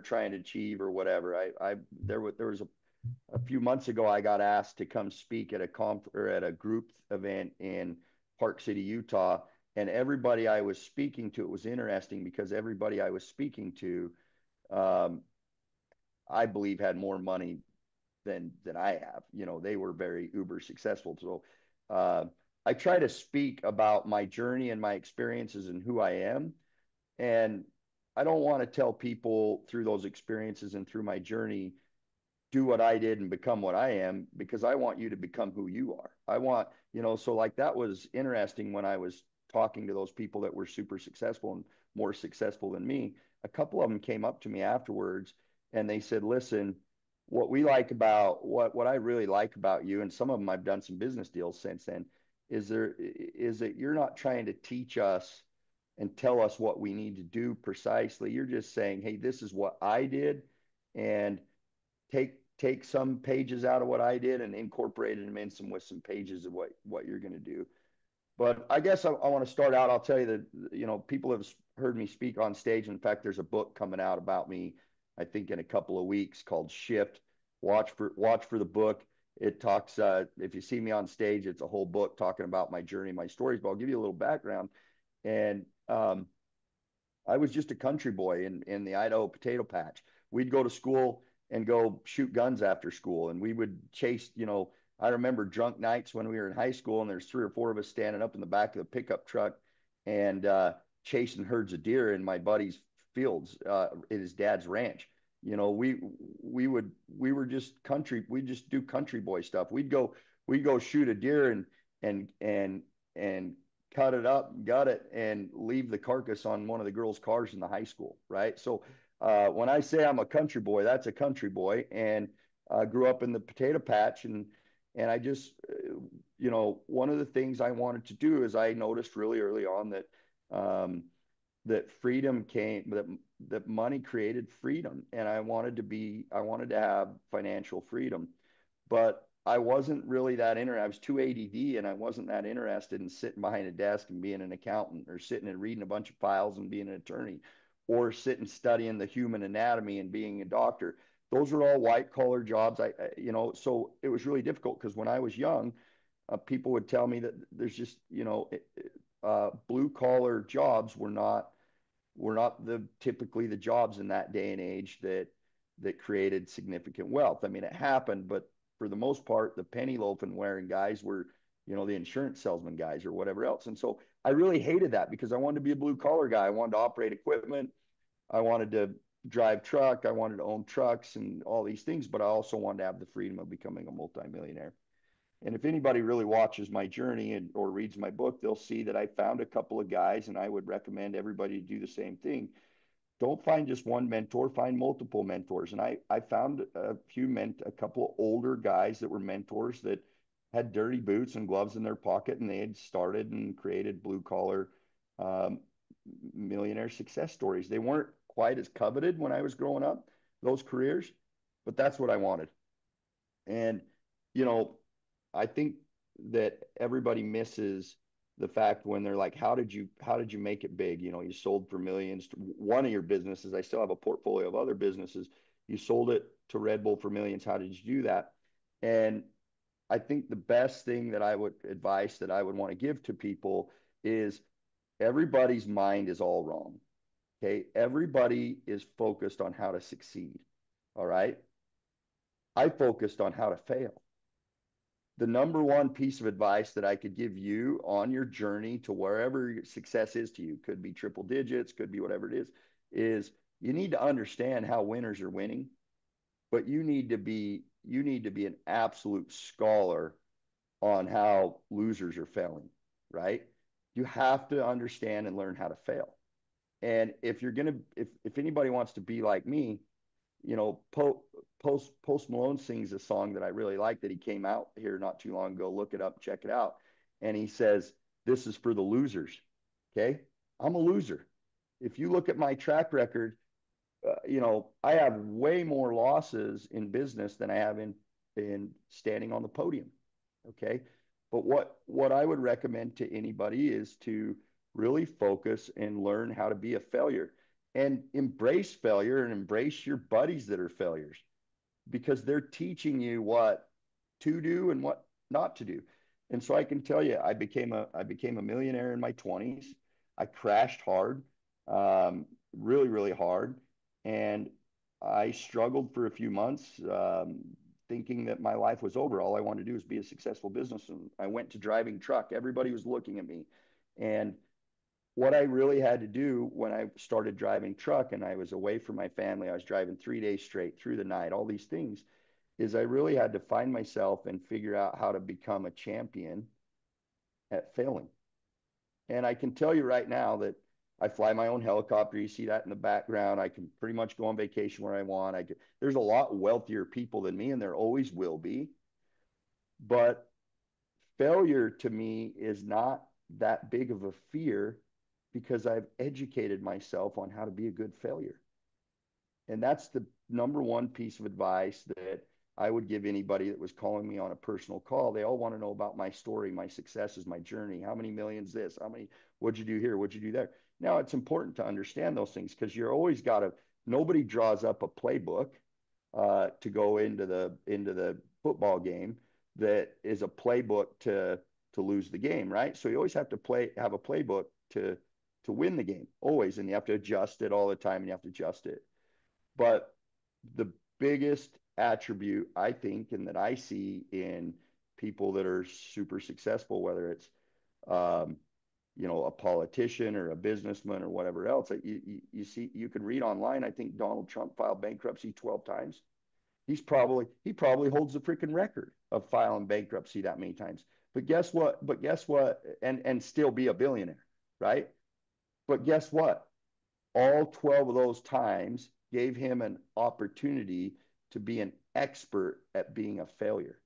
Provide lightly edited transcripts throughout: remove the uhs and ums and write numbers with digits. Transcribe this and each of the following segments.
trying to achieve or whatever. There was a few months ago, I got asked to come speak at a or at a group event in Park City, Utah, and everybody I was speaking to, it was interesting because everybody I was speaking to, um, I believe had more money than I have. You know, they were very uber successful. So I try to speak about my journey and my experiences and who I am. And I don't want to tell people through those experiences and through my journey, do what I did and become what I am, because I want you to become who you are. I want, you know, so like that was interesting when I was talking to those people that were super successful and more successful than me. A couple of them came up to me afterwards and they said, listen, what we like about what I really like about you, and some of them I've done some business deals since then, is that you're not trying to teach us and tell us what we need to do precisely. You're just saying, hey, this is what I did, and take some pages out of what I did and incorporate them in some with some pages of what you're going to do. But I guess I want to start out. I'll tell you that, you know, people have heard me speak on stage. In fact, there's a book coming out about me, I think in a couple of weeks, called Shift. Watch for the book. It talks. If you see me on stage, it's a whole book talking about my journey, my stories. But I'll give you a little background. And I was just a country boy in the Idaho potato patch. We'd go to school and go shoot guns after school, and we would chase. You know, I remember drunk nights when we were in high school, and there's three or four of us standing up in the back of the pickup truck and chasing herds of deer in my buddy's fields at his dad's ranch. You know, we were just country. We just do country boy stuff. We'd go shoot a deer and cut it up, gut it, and leave the carcass on one of the girls' cars in the high school, right? So when I say I'm a country boy, that's a country boy, and I grew up in the potato patch, and I just, you know, one of the things I wanted to do is I noticed really early on that um, that freedom came that money created freedom, and I wanted to have financial freedom, but I wasn't really that interested. I was too ADD, and I wasn't that interested in sitting behind a desk and being an accountant, or sitting and reading a bunch of files and being an attorney, or sitting studying the human anatomy and being a doctor. Those are all white collar jobs. You know, so it was really difficult because when I was young, people would tell me that there's just, you know, blue collar jobs were not the typically the jobs in that day and age that created significant wealth. I mean, it happened, but for the most part, the penny loafing wearing guys were, you know, the insurance salesman guys or whatever else. And so I really hated that because I wanted to be a blue collar guy. I wanted to operate equipment. I wanted to drive truck. I wanted to own trucks and all these things, but I also wanted to have the freedom of becoming a multimillionaire. And if anybody really watches my journey or reads my book, they'll see that I found a couple of guys, and I would recommend everybody to do the same thing. Don't find just one mentor, find multiple mentors. And I found a couple of older guys that were mentors that had dirty boots and gloves in their pocket, and they had started and created blue collar um, millionaire success stories. They weren't quite as coveted when I was growing up, those careers, but that's what I wanted. And, you know, I think that everybody misses the fact when they're like, how did you make it big? You know, you sold for millions to one of your businesses. I still have a portfolio of other businesses. You sold it to Red Bull for millions. How did you do that? And I think the best thing that I would advice that I would want to give to people is everybody's mind is all wrong. Okay. Everybody is focused on how to succeed. All right. I focused on how to fail. The number one piece of advice that I could give you on your journey to wherever your success is to you, could be triple digits, could be whatever it is you need to understand how winners are winning, but you need to be an absolute scholar on how losers are failing, right? You have to understand and learn how to fail. And if anybody wants to be like me, you know, Post Malone sings a song that I really like that he came out here not too long ago. Look it up, check it out. And he says, "This is for the losers." Okay, I'm a loser. If you look at my track record, you know, I have way more losses in business than I have in standing on the podium. Okay, but what I would recommend to anybody is to really focus and learn how to be a failure. and embrace failure and embrace your buddies that are failures, because they're teaching you what to do and what not to do. And so I can tell you, I became a millionaire in my 20s. I crashed hard, really, really hard. And I struggled for a few months, thinking that my life was over. All I wanted to do was be a successful businessman. I went to driving truck. Everybody was looking at me. And what I really had to do when I started driving truck and I was away from my family, I was driving 3 days straight through the night, all these things, is I really had to find myself and figure out how to become a champion at failing. And I can tell you right now that I fly my own helicopter. You see that in the background. I can pretty much go on vacation where I want. There's a lot wealthier people than me, and there always will be. But failure to me is not that big of a fear because I've educated myself on how to be a good failure. And that's the number one piece of advice that I would give anybody that was calling me on a personal call. They all want to know about my story, my successes, my journey. How many millions this? How many? What'd you do here? What'd you do there? Now it's important to understand those things because you're always got to. Nobody draws up a playbook to go into the football game that is a playbook to lose the game, right? So you always have to have a playbook to win the game, always, and you have to adjust it all the time, and you have to adjust it. But the biggest attribute I think, and that I see in people that are super successful, whether it's um, a politician or a businessman or whatever else, you see, you can read online. I think Donald Trump filed bankruptcy 12 times. He probably holds the freaking record of filing bankruptcy that many times. But guess what? And still be a billionaire, right? But guess what? All 12 of those times gave him an opportunity to be an expert at being a failure.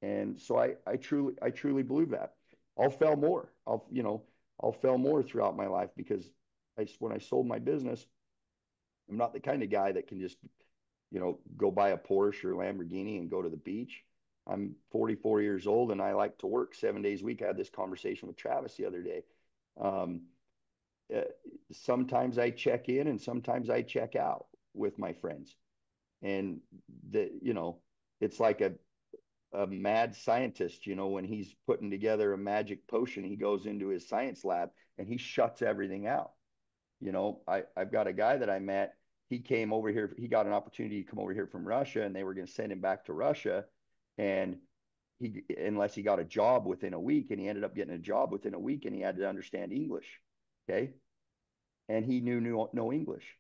And so I truly believe that. I'll fail more. I'll fail more throughout my life because when I sold my business, I'm not the kind of guy that can just, go buy a Porsche or Lamborghini and go to the beach. I'm 44 years old and I like to work 7 days a week. I had this conversation with Travis the other day. Um, uh, Sometimes I check in and sometimes I check out with my friends. And it's like a mad scientist, when he's putting together a magic potion, he goes into his science lab and he shuts everything out. I've got a guy that I met. He came over here. He got an opportunity to come over here from Russia, and they were going to send him back to Russia. And unless he got a job within a week, and he ended up getting a job within a week, and he had to understand English. Okay, and he knew no English.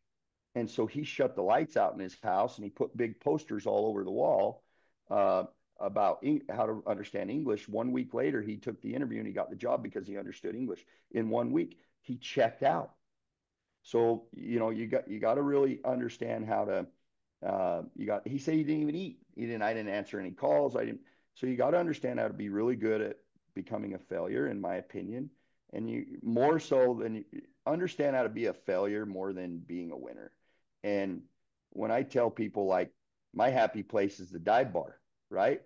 And so he shut the lights out in his house and he put big posters all over the wall uh, about how to understand English. 1 week later, he took the interview and he got the job because he understood English. In 1 week, he checked out. So you got to really understand how to. He said he didn't even eat. I didn't answer any calls. I didn't. So you got to understand how to be really good at becoming a failure, in my opinion. And you more so than understand how to be a failure more than being a winner. And when I tell people like my happy place is the dive bar, right?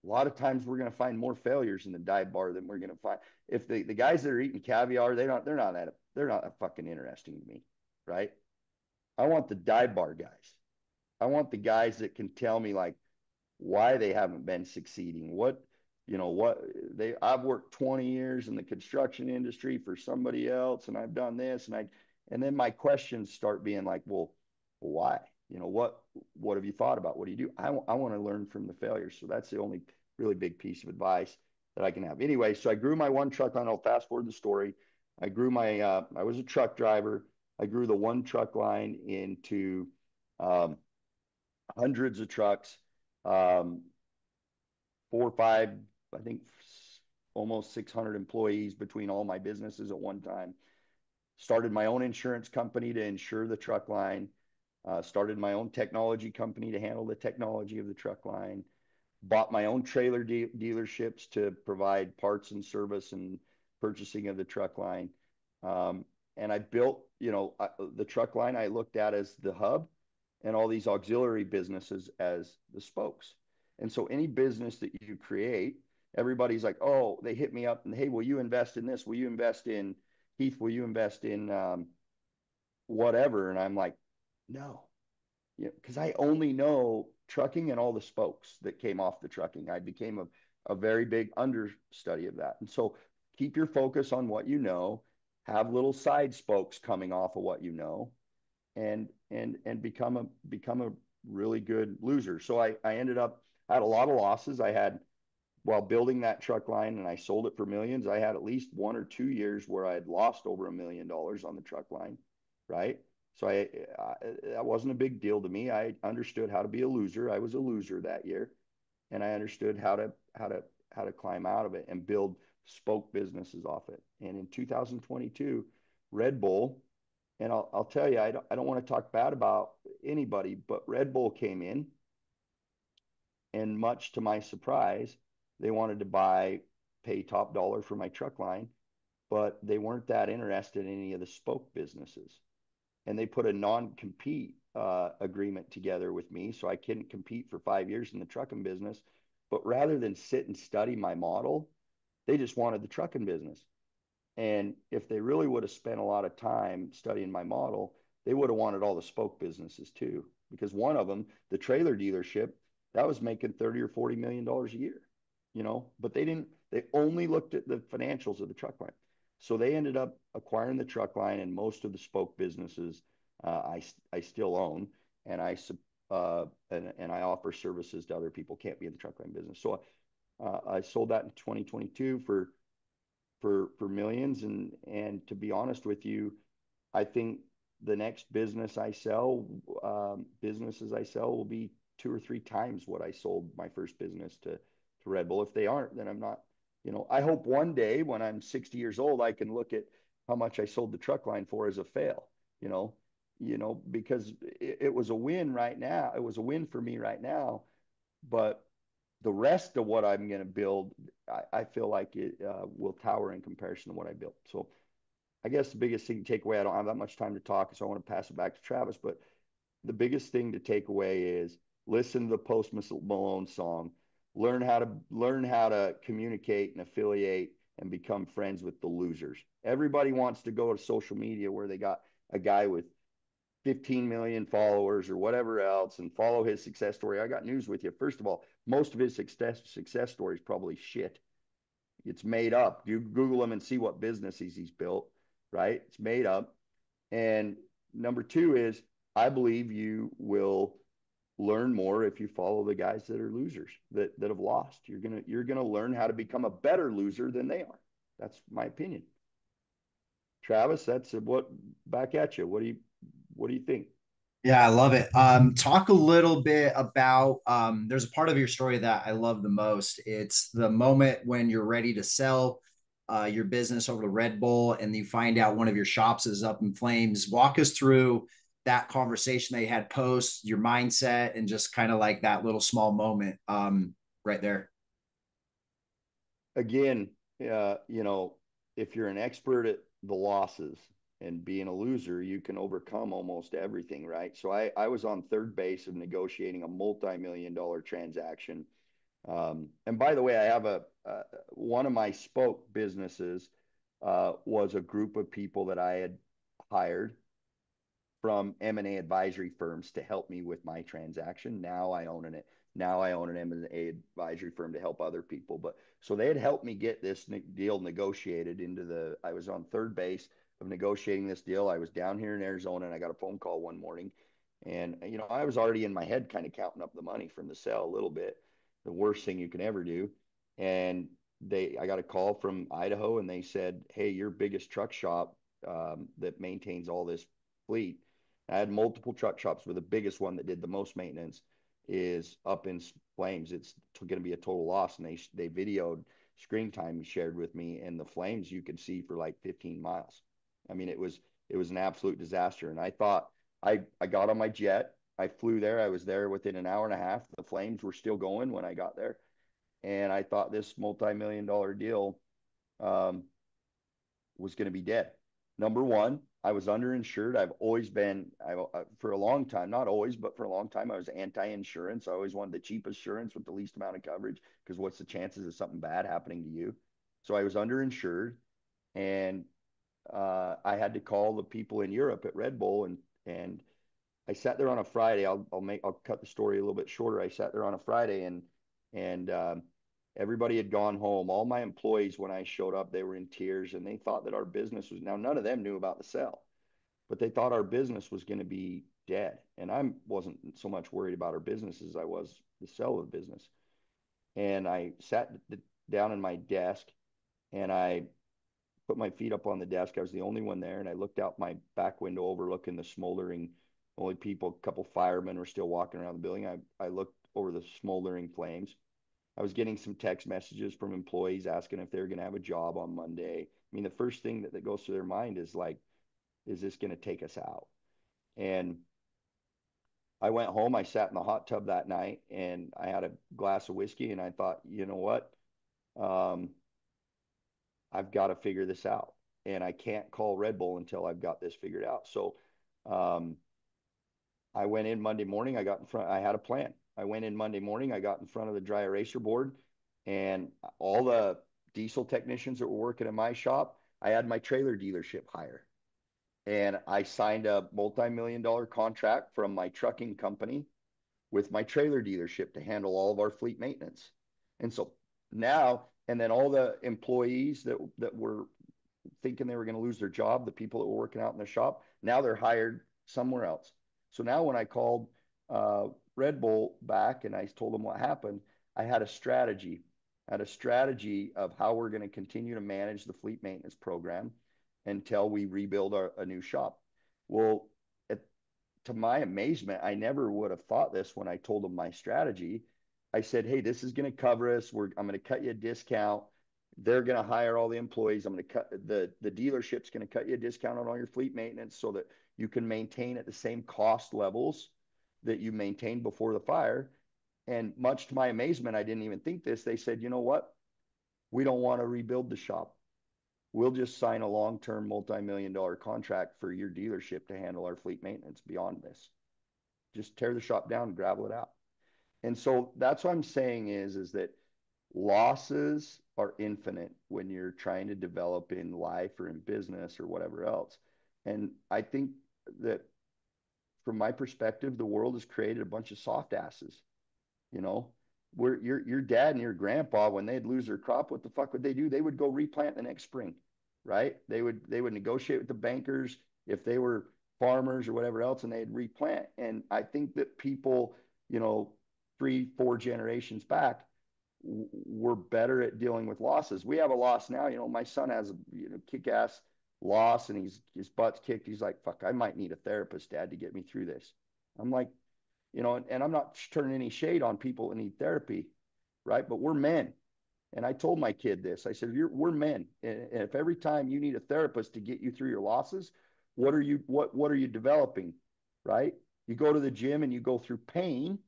A lot of times we're going to find more failures in the dive bar than we're going to find. If the guys that are eating caviar, they're not fucking interesting to me, right? I want the dive bar guys. I want the guys that can tell me like why they haven't been succeeding. I've worked 20 years in the construction industry for somebody else and I've done this and then my questions start being like, well, why? What have you thought about? What do you do? I want to learn from the failures. So that's the only really big piece of advice that I can have. Anyway, so I grew my one truck line. I'll fast forward the story. I was a truck driver. I grew the one truck line into um, hundreds of trucks, um, four or five, I think almost 600 employees between all my businesses at one time. Started my own insurance company to insure the truck line. Started my own technology company to handle the technology of the truck line. Bought my own trailer dealerships to provide parts and service and purchasing of the truck line. And I built, the truck line I looked at as the hub and all these auxiliary businesses as the spokes. And so any business that you create, everybody's like, oh, they hit me up and, hey, will you invest in this? Will you invest in Heath? Will you invest in whatever. And I'm like, no, you know, because I only know trucking and all the spokes that came off the trucking. I became a very big understudy of that. And so keep your focus on what you know, have little side spokes coming off of what you know, and become a really good loser. So I ended up, I had a lot of losses. I had, while building that truck line, and I sold it for millions, I had at least 1 or 2 years where I had lost over $1 million on the truck line, right? So that wasn't a big deal to me. I understood how to be a loser. I was a loser that year, and I understood how to climb out of it and build spoke businesses off it. And in 2022, Red Bull, and I'll tell you, I don't want to talk bad about anybody, but Red Bull came in, and much to my surprise, they wanted to pay top dollar for my truck line, but they weren't that interested in any of the spoke businesses. And they put a non-compete agreement together with me, so I couldn't compete for 5 years in the trucking business. But rather than sit and study my model, they just wanted the trucking business. And if they really would have spent a lot of time studying my model, they would have wanted all the spoke businesses too. Because one of them, the trailer dealership, that was making 30 or $40 million a year, you know, but they didn't, they only looked at the financials of the truck line. So they ended up acquiring the truck line, and most of the spoke businesses I still own, and and I offer services to other people can't be in the truck line business. So I sold that in 2022 for millions. And to be honest with you, I think the next businesses I sell will be 2 or 3 times what I sold my first business to Red Bull. If they aren't, then I'm not, you know, I hope one day when I'm 60 years old, I can look at how much I sold the truck line for as a fail, you know, because it was a win right now. It was a win for me right now, but the rest of what I'm going to build, I feel like it will tower in comparison to what I built. So I guess the biggest thing to take away, I don't have that much time to talk, so I want to pass it back to Travis, but the biggest thing to take away is listen to the Post Malone song, learn how to communicate and affiliate and become friends with the losers. Everybody wants to go to social media where they got a guy with 15 million followers or whatever else and follow his success story. I got news with you. First of all, most of his success story is probably shit. It's made up. You Google him and see what businesses he's built, right? It's made up. And number two is, I believe you will learn more if you follow the guys that are losers, that have lost. You're gonna learn how to become a better loser than they are. That's my opinion. Travis, that's what back at you. What do you think? Yeah, I love it. Talk a little bit about there's a part of your story that I love the most. It's the moment when you're ready to sell your business over to Red Bull and you find out one of your shops is up in flames. Walk us through that conversation that you had post, your mindset, and just kind of like that little small moment right there. Again, if you're an expert at the losses and being a loser, you can overcome almost everything, right? So I was on third base of negotiating a multi-million-dollar transaction. And by the way, I have one of my spoke businesses was a group of people that I had hired from M&A advisory firms to help me with my transaction. Now I own an M&A advisory firm to help other people. But so they had helped me get this deal negotiated I was on third base of negotiating this deal. I was down here in Arizona, and I got a phone call one morning. And, I was already in my head kind of counting up the money from the sale a little bit, the worst thing you can ever do. And I got a call from Idaho, and they said, "Hey, your biggest truck shop that maintains all this fleet." I had multiple truck shops, but the biggest one that did the most maintenance is up in flames. It's going to be a total loss. And they videoed screen time shared with me, and the flames you could see for like 15 miles. I mean, it was an absolute disaster. And I thought I got on my jet. I flew there. I was there within an hour and a half. The flames were still going when I got there. And I thought this multi-million-dollar deal um, was going to be dead. Number one, I was underinsured. I've always been, for a long time, not always, but for a long time, I was anti-insurance. I always wanted the cheapest insurance with the least amount of coverage, because what's the chances of something bad happening to you? So I was underinsured, and I had to call the people in Europe at Red Bull, and I sat there on a Friday. I'll cut the story a little bit shorter. I sat there on a Friday, and everybody had gone home. All my employees, when I showed up, they were in tears, and they thought that our business was, now none of them knew about the sale, but they thought our business was going to be dead. And I wasn't so much worried about our business as I was the sale of the business. And I sat down in my desk, and I put my feet up on the desk. I was the only one there, and I looked out my back window overlooking the smoldering. Only people, a couple firemen were still walking around the building. I looked over the smoldering flames. I was getting some text messages from employees asking if they were going to have a job on Monday. I mean, the first thing that goes through their mind is like, is this going to take us out? And I went home. I sat in the hot tub that night, and I had a glass of whiskey, and I thought, you know what? Um, I've got to figure this out, and I can't call Red Bull until I've got this figured out. So um, I went in Monday morning. I got in front. I had a plan. I went in Monday morning. I got in front of the dry eraser board, and all the diesel technicians that were working in my shop, I had my trailer dealership hire, and I signed a multi-million-dollar contract from my trucking company with my trailer dealership to handle all of our fleet maintenance. And so now, and then all the employees that were thinking they were going to lose their job, the people that were working out in the shop, now they're hired somewhere else. So now when I called Red Bull back and I told them what happened, I had a strategy. I had a strategy of how we're going to continue to manage the fleet maintenance program until we rebuild a new shop. Well, to my amazement, I never would have thought this when I told them my strategy. I said, hey, this is going to cover us. I'm going to cut you a discount. They're going to hire all the employees. I'm going to cut the dealership's going to cut you a discount on all your fleet maintenance so that you can maintain at the same cost levels that you maintained before the fire. And much to my amazement, I didn't even think this. They said, you know what? We don't want to rebuild the shop. We'll just sign a long-term multi-million-dollar contract for your dealership to handle our fleet maintenance beyond this. Just tear the shop down and gravel it out. And so that's what I'm saying is that losses are infinite when you're trying to develop in life or in business or whatever else. And I think that from my perspective, the world has created a bunch of soft asses. You know, where your dad and your grandpa, when they'd lose their crop, what the fuck would they do? They would go replant the next spring, right? They would negotiate with the bankers if they were farmers or whatever else, and they'd replant. And I think that people, you know, 3, 4 generations back were better at dealing with losses. We have a loss now. You know, my son has a kick-ass loss, and his butt's kicked. He's like, fuck, I might need a therapist, Dad, to get me through this. I'm like, and I'm not turning any shade on people that need therapy, right? But we're men. And I told my kid this. I said, we're men. And if every time you need a therapist to get you through your losses, what are you developing, right? You go to the gym and you go through pain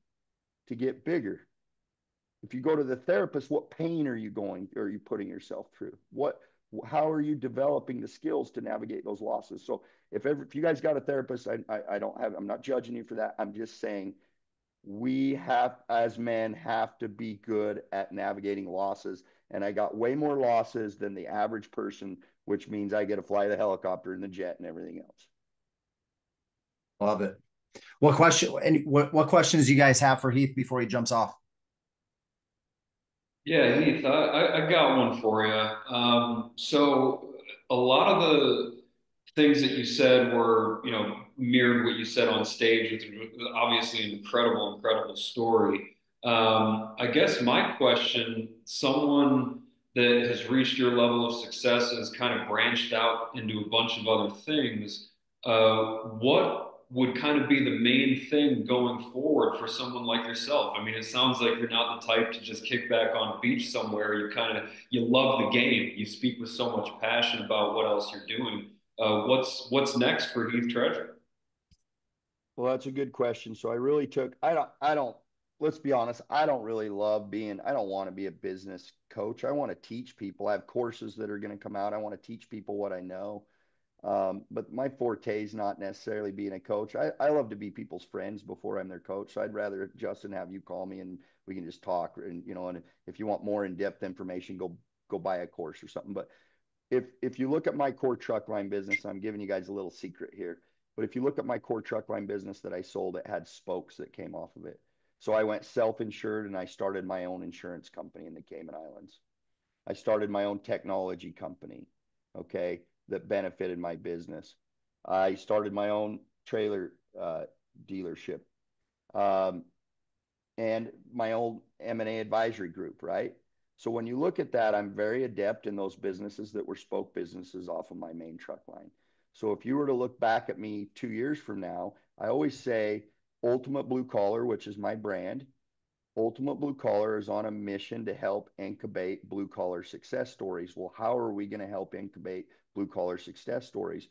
to get bigger. If you go to the therapist, what pain are you putting yourself through? How are you developing the skills to navigate those losses? So if you guys got a therapist, I'm not judging you for that. I'm just saying we have, as men, have to be good at navigating losses. And I got way more losses than the average person, which means I get to fly the helicopter and the jet and everything else. Love it. What questions do you guys have for Heath before he jumps off? Yeah, Heath, I got one for you. So a lot of the things that you said were, mirrored what you said on stage, which was obviously an incredible story. I guess my question, someone that has reached your level of success and has kind of branched out into a bunch of other things, what would kind of be the main thing going forward for someone like yourself? I mean, it sounds like you're not the type to just kick back on a beach somewhere. You love the game. You speak with so much passion about what else you're doing. What's next for Heath Treasure? Well, that's a good question. So I don't, let's be honest, I don't really I don't want to be a business coach. I want to teach people. I have courses that are going to come out. I want to teach people what I know. But my forte is not necessarily being a coach. I love to be people's friends before I'm their coach. So I'd rather, Justin, have you call me and we can just talk. And if you want more in-depth information, go buy a course or something. But if you look at my core truck line business, I'm giving you guys a little secret here, but if you look at my core truck line business that I sold, it had spokes that came off of it. So I went self-insured and I started my own insurance company in the Cayman Islands. I started my own technology company, okay, that benefited my business. I started my own trailer dealership, um, and my own M&A advisory group, right? So when you look at that, I'm very adept in those businesses that were spoke businesses off of my main truck line. So if you were to look back at me 2 years from now, I always say Ultimate Blue Collar, which is my brand. Ultimate Blue Collar is on a mission to help incubate blue collar success stories. Well, how are we going to help incubate blue collar success stories?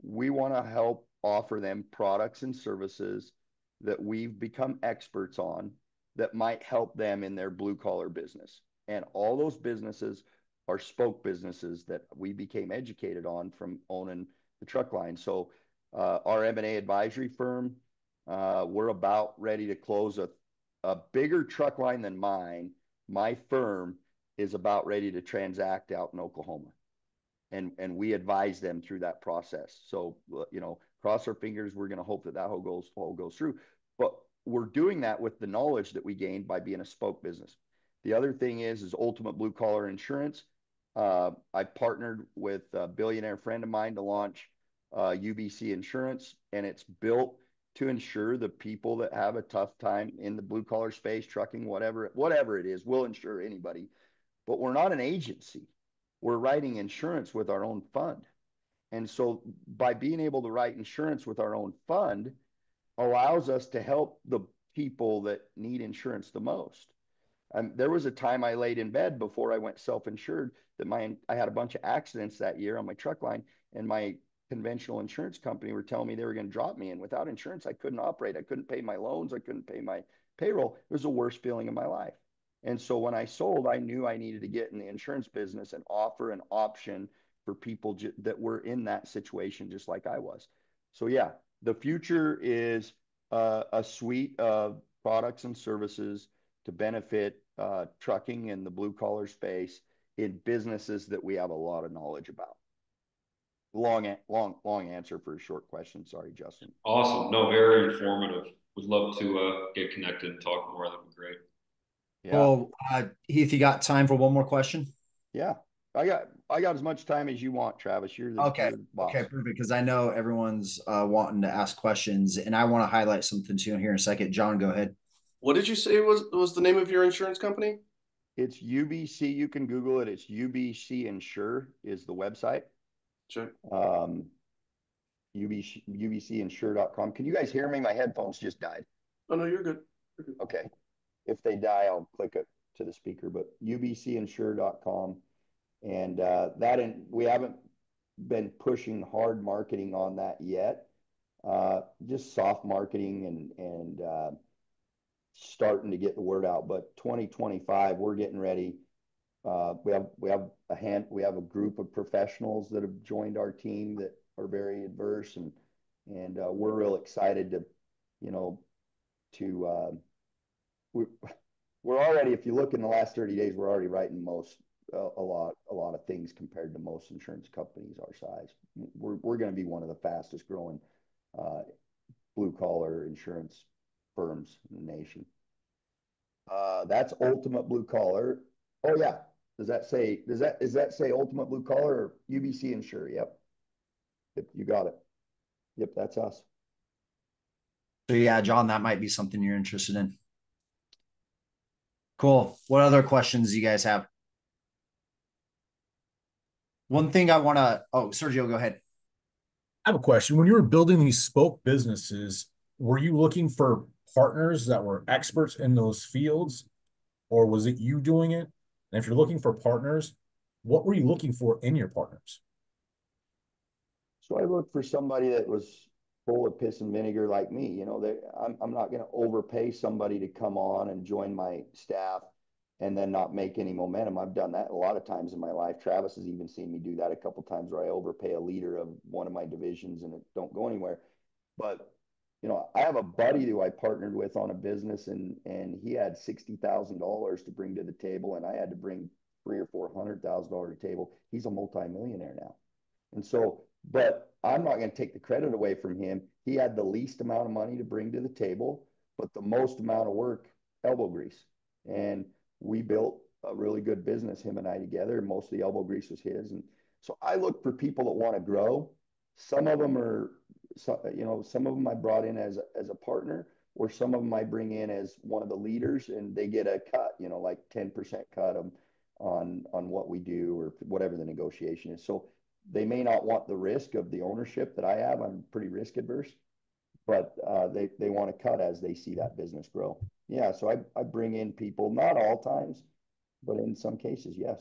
We want to help offer them products and services that we've become experts on that might help them in their blue collar business. And all those businesses are spoke businesses that we became educated on from owning the truck line. So our M&A advisory firm, we're about ready to close a bigger truck line than mine. My firm is about ready to transact out in Oklahoma, and we advise them through that process. So cross our fingers. We're going to hope that all goes through. But we're doing that with the knowledge that we gained by being a spoke business. The other thing is Ultimate Blue Collar Insurance. I partnered with a billionaire friend of mine to launch UBC Insurance, and it's built to ensure the people that have a tough time in the blue collar space, trucking, whatever it is, we'll insure anybody. But we're not an agency. We're writing insurance with our own fund. And so by being able to write insurance with our own fund allows us to help the people that need insurance the most. There was a time I laid in bed before I went self-insured that I had a bunch of accidents that year on my truck line, and my conventional insurance company were telling me they were going to drop me. And without insurance, I couldn't operate. I couldn't pay my loans. I couldn't pay my payroll. It was the worst feeling of my life. And so when I sold, I knew I needed to get in the insurance business and offer an option for people that were in that situation, just like I was. So yeah, the future is a suite of products and services to benefit trucking and the blue collar space in businesses that we have a lot of knowledge about. Long answer for a short question. Sorry, Justin. Awesome. No, very informative. Would love to get connected and talk more. That'd be great. Yeah. Well, Heath, you got time for one more question? Yeah. I got as much time as you want, Travis. You're Okay. the boss. Okay, perfect. Because I know everyone's wanting to ask questions, and I want to highlight something to you here in a second. John, go ahead. What did you say was the name of your insurance company? It's UBC. You can Google it. It's UBC Insure is the website. Sure. UBCinsure.com. Can you guys hear me? My headphones just died. Oh no, you're good. You're good. Okay. If they die, I'll click it to the speaker, but UBCinsure.com. And we haven't been pushing hard marketing on that yet. Just soft marketing and starting to get the word out. But 2025, we're getting ready. We have a group of professionals that have joined our team that are very adverse, and we're real excited to, we're already, if you look in the last 30 days, we're already writing a lot of things compared to most insurance companies our size. We're going to be one of the fastest growing blue collar insurance firms in the nation. That's Ultimate Blue Collar. Oh yeah. Does that say Ultimate Blue Collar or UBC Insure? Yep. You got it. Yep, that's us. So yeah, John, that might be something you're interested in. Cool. What other questions do you guys have? One thing I want to, Sergio, go ahead. I have a question. When you were building these spoke businesses, were you looking for partners that were experts in those fields, or was it you doing it? And if you're looking for partners, what were you looking for in your partners? So I looked for somebody that was full of piss and vinegar like me. I'm not going to overpay somebody to come on and join my staff and then not make any momentum. I've done that a lot of times in my life. Travis has even seen me do that a couple of times where I overpay a leader of one of my divisions and it don't go anywhere. But I have a buddy who I partnered with on a business, and he had $60,000 to bring to the table, and I had to bring $300,000 or $400,000 a table. He's a multimillionaire now. And so, but I'm not going to take the credit away from him. He had the least amount of money to bring to the table, but the most amount of work, elbow grease. And we built a really good business, him and I together. Most of the elbow grease was his. And so I look for people that want to grow. Some of them are, you know, some of them I brought in as a partner, or some of them I bring in as one of the leaders, and they get a cut, you know, like 10% cut on what we do or whatever the negotiation is. So they may not want the risk of the ownership that I have. I'm pretty risk adverse, but they want to cut as they see that business grow. Yeah, so I bring in people, not all times, but in some cases, yes.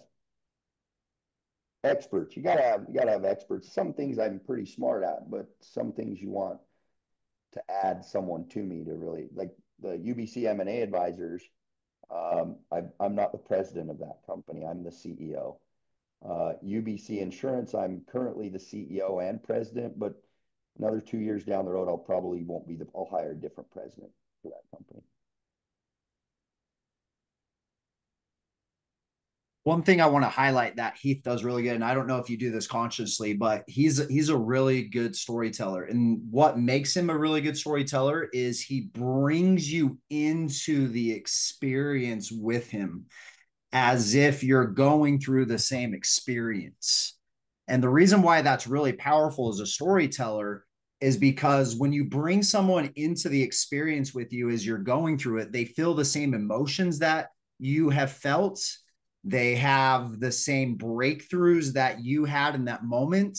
Experts. You gotta have experts. Some things I'm pretty smart at, but some things you want to add someone to me to really, like the UBC M&A advisors. I'm not the president of that company. I'm the CEO. UBC Insurance, I'm currently the CEO and president, but another 2 years down the road, I'll hire a different president for that company. One thing I want to highlight that Heath does really good, and I don't know if you do this consciously, but he's a really good storyteller. And what makes him a really good storyteller is he brings you into the experience with him as if you're going through the same experience. And the reason why that's really powerful as a storyteller is because when you bring someone into the experience with you as you're going through it, they feel the same emotions that you have felt. They have the same breakthroughs that you had in that moment.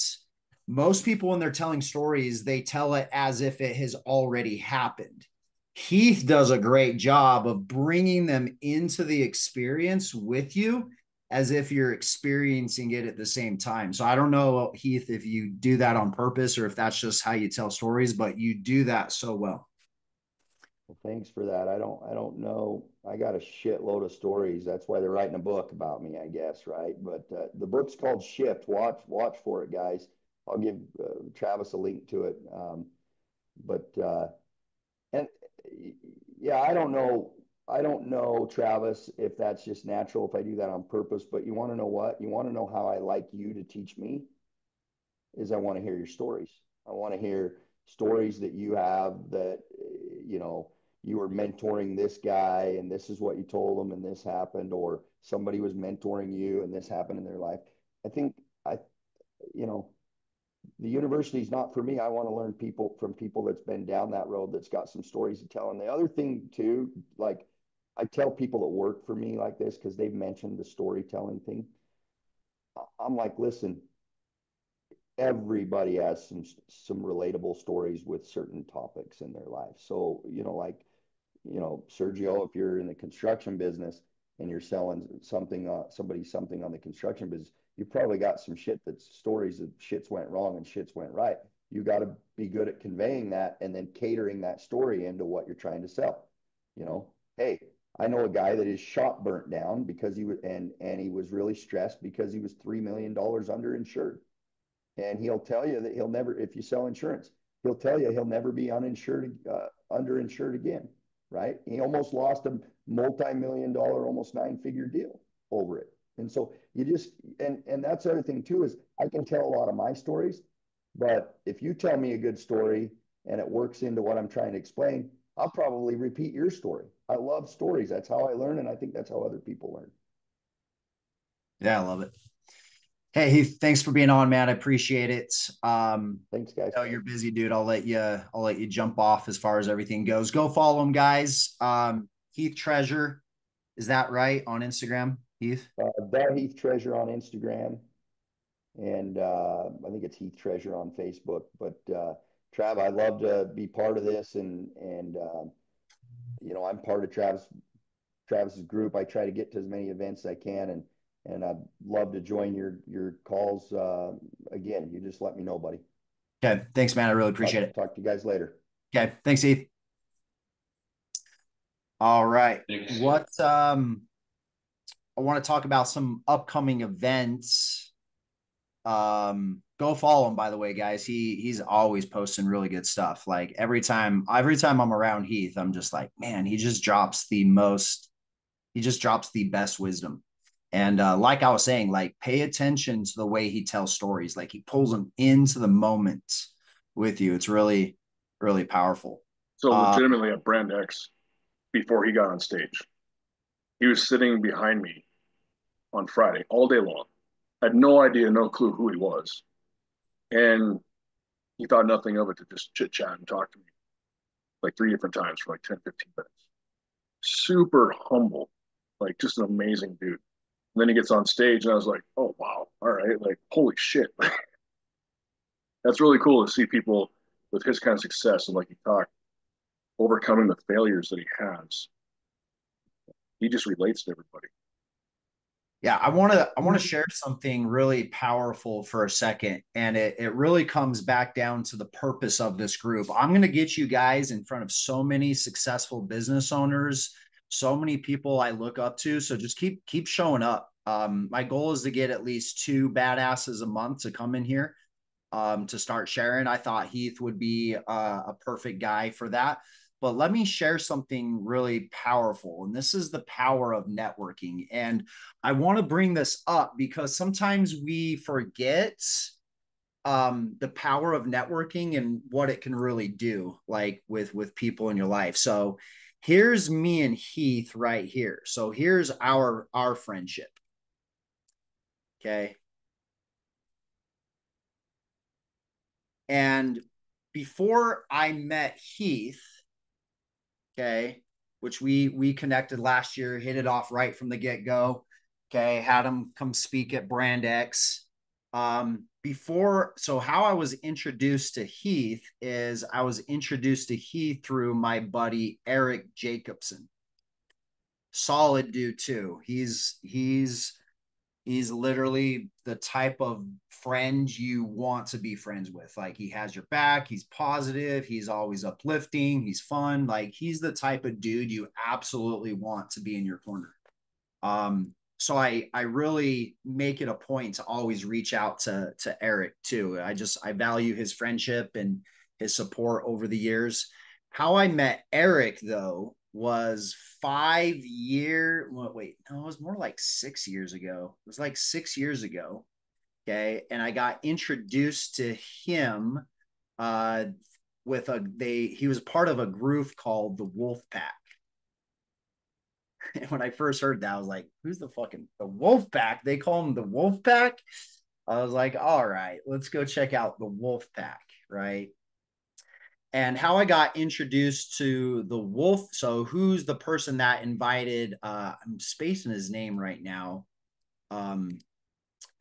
Most people, when they're telling stories, they tell it as if it has already happened. Heath does a great job of bringing them into the experience with you as if you're experiencing it at the same time. So I don't know, Heath, if you do that on purpose or if that's just how you tell stories, but you do that so well. Well, thanks for that. I don't know. I got a shitload of stories. That's why they're writing a book about me, I guess, right? But the book's called Shift. Watch for it, guys. I'll give Travis a link to it. And yeah, I don't know. I don't know, Travis, if that's just natural, if I do that on purpose. But you want to know what? You want to know how I like you to teach me? Is I want to hear your stories. I want to hear stories that you have that, you know, you were mentoring this guy and this is what you told them and this happened, or somebody was mentoring you and this happened in their life. I think you know, the university is not for me. I want to learn from people that's been down that road, that's got some stories to tell. And the other thing too, like I tell people that work for me like this, because they've mentioned the storytelling thing. I'm like, listen, everybody has some relatable stories with certain topics in their life. So, you know, like, you know, Sergio, if you're in the construction business and you're selling somebody something on the construction business, you probably got some stories of shits went wrong and shits went right. You got to be good at conveying that and then catering that story into what you're trying to sell. You know, hey, I know a guy that his shop burnt down because he was really stressed because he was $3 million underinsured. And he'll tell you that he'll never, if you sell insurance, he'll tell you he'll never be underinsured again, right? He almost lost a multi-million-dollar, almost 9-figure deal over it. And so you just, and that's the other thing too, is I can tell a lot of my stories, but if you tell me a good story and it works into what I'm trying to explain, I'll probably repeat your story. I love stories. That's how I learn. And I think that's how other people learn. Yeah, I love it. Hey, Heath, thanks for being on, man. I appreciate it. Thanks, guys. I know you're busy, dude. I'll let you jump off as far as everything goes. Go follow him, guys. Heath Treasure, is that right, on Instagram, Heath? The Heath Treasure on Instagram, and I think it's Heath Treasure on Facebook. But Trav, I'd love to be part of this, and you know, I'm part of Travis's group. I try to get to as many events as I can, and I'd love to join your calls. Again, you just let me know, buddy. Okay, thanks, man. I really appreciate it. Talk to you guys later. Okay, thanks, Heath. All right. Thanks. I want to talk about some upcoming events. Go follow him, by the way, guys. He's always posting really good stuff. Like every time I'm around Heath, I'm just like, man, he just drops the best wisdom. And like I was saying, like pay attention to the way he tells stories. Like he pulls them into the moment with you. It's really, really powerful. So legitimately at BrandX, before he got on stage, he was sitting behind me on Friday all day long. I had no idea, no clue who he was. And he thought nothing of it to just chit chat and talk to me like 3 different times for like 10, 15 minutes. Super humble, like just an amazing dude. And then he gets on stage and I was like, oh, wow. All right. Like, holy shit. That's really cool to see people with his kind of success and like he talked, overcoming the failures that he has. He just relates to everybody. Yeah, I want to share something really powerful for a second, and it really comes back down to the purpose of this group. I'm going to get you guys in front of so many successful business owners, so many people I look up to. So just keep showing up. My goal is to get at least 2 badasses a month to come in here to start sharing. I thought Heath would be a perfect guy for that. But let me share something really powerful. And this is the power of networking. And I want to bring this up because sometimes we forget the power of networking and what it can really do, like with people in your life. So here's me and Heath right here. So here's our friendship. Okay. And before I met Heath, okay, which we connected last year, hit it off right from the get-go. Okay, had him come speak at BrandX. So how I was introduced to Heath is I was introduced to Heath through my buddy Eric Jacobson. Solid dude too. He's literally the type of friend you want to be friends with. Like he has your back. He's positive. He's always uplifting. He's fun. Like he's the type of dude you absolutely want to be in your corner. So I really make it a point to always reach out to Eric too. I value his friendship and his support over the years. How I met Eric though was 5 year. Well, wait, no, it was more like 6 years ago. It was like 6 years ago. Okay, and I got introduced to him he was part of a group called the Wolf Pack. And when I first heard that, I was like, who's the Wolf Pack? They call him the Wolf Pack. I was like, all right, let's go check out the Wolf Pack, right? And how I got introduced to the Wolf. So who's the person that invited, I'm spacing his name right now,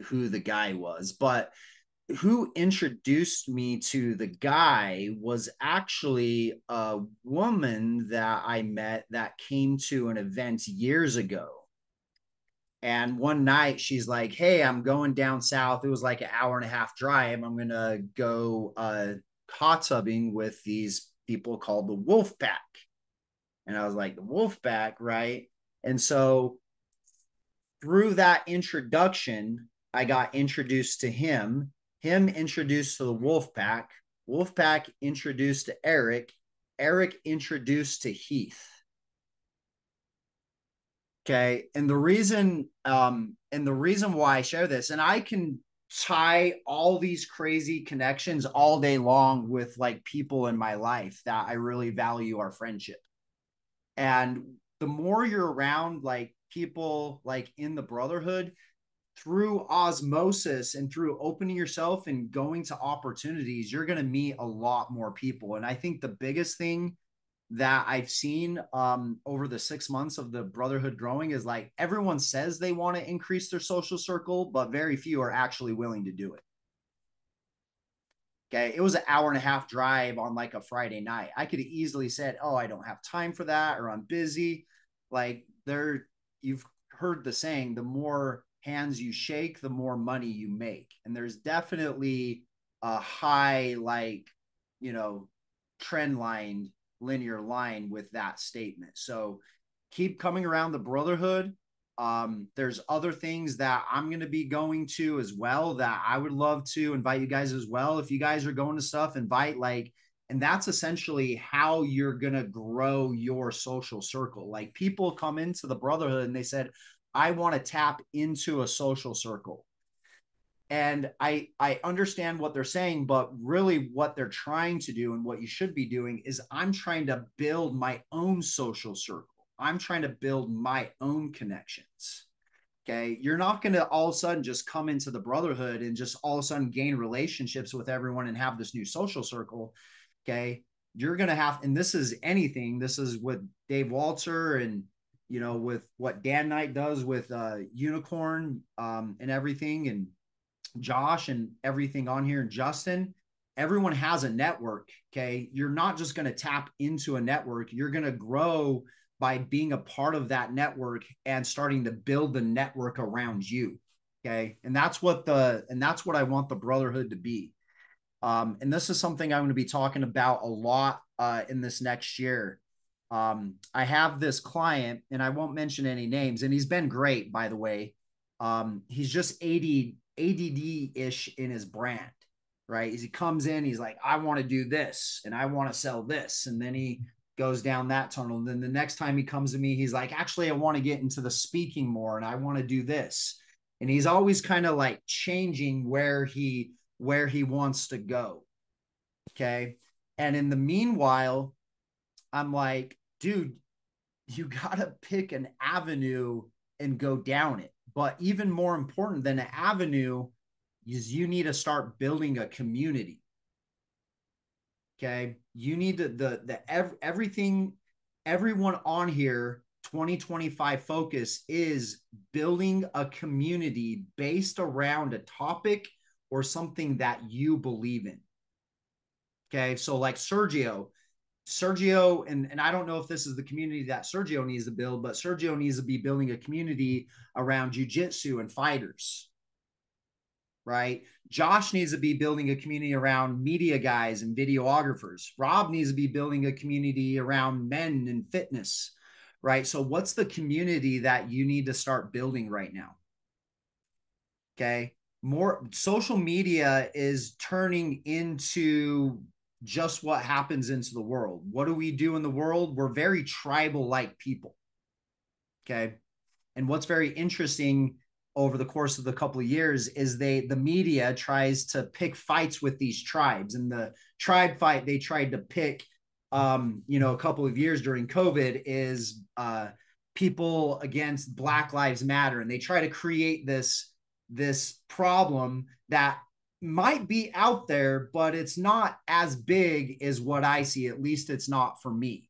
who the guy was, but who introduced me to the guy was actually a woman that I met that came to an event years ago. And one night she's like, hey, I'm going down south. It was like an hour and a half drive. I'm going to go hot tubbing with these people called the Wolf Pack. And I was like, the Wolf Pack, right? And so through that introduction, I got introduced to him introduced to the Wolf Pack introduced to Eric introduced to Heath. Okay. And the reason why I share this, and I can tie all these crazy connections all day long with like people in my life that I really value our friendship. And the more you're around like people like in the Brotherhood, through osmosis and through opening yourself and going to opportunities, you're going to meet a lot more people. And I think the biggest thing that I've seen over the 6 months of the Brotherhood growing is like everyone says they want to increase their social circle, but very few are actually willing to do it. Okay. It was an hour and a half drive on like a Friday night. I could have easily said, oh, I don't have time for that, or I'm busy. Like you've heard the saying, the more hands you shake, the more money you make. And there's definitely a high, like, trend line, linear line with that statement. So keep coming around the Brotherhood. There's other things that I'm going to be going to as well that I would love to invite you guys as well. If you guys are going to stuff, invite and that's essentially how you're going to grow your social circle. Like people come into the Brotherhood and they said, I want to tap into a social circle. And I understand what they're saying, but really what they're trying to do and what you should be doing is I'm trying to build my own social circle. I'm trying to build my own connections. Okay. You're not going to all of a sudden just come into the Brotherhood and just all of a sudden gain relationships with everyone and have this new social circle. Okay. You're going to have, and this is anything, this is with Dave Walter and, you know, with what Dan Knight does with Unicorn and everything, and Josh and everything on here, and Justin. Everyone has a network. Okay. You're not just going to tap into a network. You're going to grow by being a part of that network and starting to build the network around you. Okay. And that's what I want the Brotherhood to be. And this is something I'm going to be talking about a lot in this next year. I have this client, and I won't mention any names, and he's been great, by the way. He's just ADD-ish in his brand, right? As he comes in, he's like, I want to do this and I want to sell this. And then he goes down that tunnel. And then the next time he comes to me, he's like, actually, I want to get into the speaking more and I want to do this. And he's always kind of like changing where he wants to go. Okay. And in the meanwhile, I'm like, dude, you got to pick an avenue and go down it. But even more important than an avenue is you need to start building a community. Okay. You need everything, everyone on here, 2025 focus is building a community based around a topic or something that you believe in. Okay. So like Sergio, and I don't know if this is the community that Sergio needs to build, but Sergio needs to be building a community around jiu-jitsu and fighters, right? Josh needs to be building a community around media guys and videographers. Rob needs to be building a community around men and fitness, right? So what's the community that you need to start building right now? Okay. More social media is turning into just what happens into the world. What do we do in the world? We're very tribal-like people. Okay. And what's very interesting over the course of the couple of years is the media tries to pick fights with these tribes. And the tribe fight they tried to pick, a couple of years during COVID is people against Black Lives Matter. And they try to create this problem that might be out there, but it's not as big as what I see. At least it's not for me.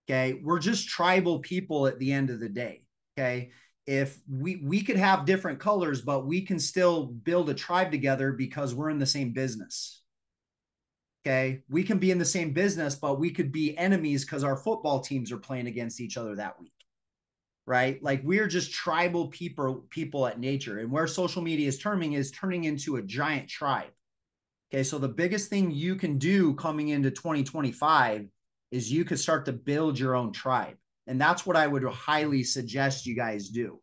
Okay. We're just tribal people at the end of the day. Okay. If we could have different colors, but we can still build a tribe together because we're in the same business. Okay. We can be in the same business, but we could be enemies because our football teams are playing against each other that week. Right? Like we're just tribal people at nature. And where social media is turning into a giant tribe. Okay. So the biggest thing you can do coming into 2025 is you could start to build your own tribe. And that's what I would highly suggest you guys do.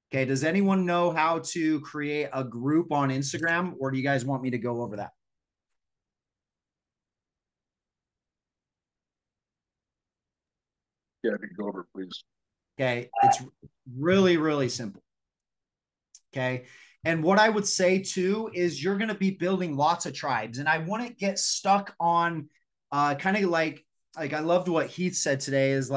Okay. Does anyone know how to create a group on Instagram, or do you guys want me to go over that? Yeah, if you could go over, please. Okay. It's really, really simple. Okay. And what I would say too is you're going to be building lots of tribes. And I wouldn't get stuck on kind of like I loved what Heath said today is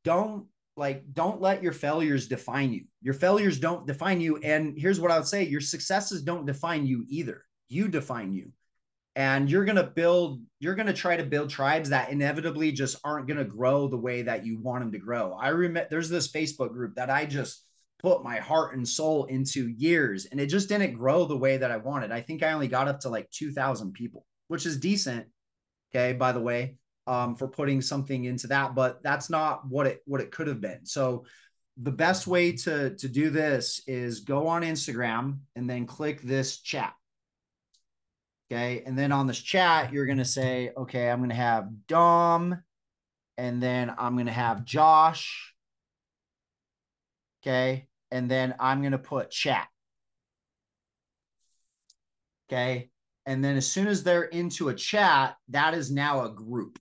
don't let your failures define you. Your failures don't define you. And here's what I would say. Your successes don't define you either. You define you. And you're going to try to build tribes that inevitably just aren't going to grow the way that you want them to grow. I remember there's this Facebook group that I just put my heart and soul into years, and it just didn't grow the way that I wanted. I think I only got up to like 2,000 people, which is decent. Okay. By the way, for putting something into that, but that's not what it could have been. So the best way to do this is go on Instagram and then click this chat. Okay. And then on this chat, you're going to say, okay, I'm going to have Dom, and then I'm going to have Josh. Okay. And then I'm going to put chat. Okay. And then as soon as they're into a chat, that is now a group.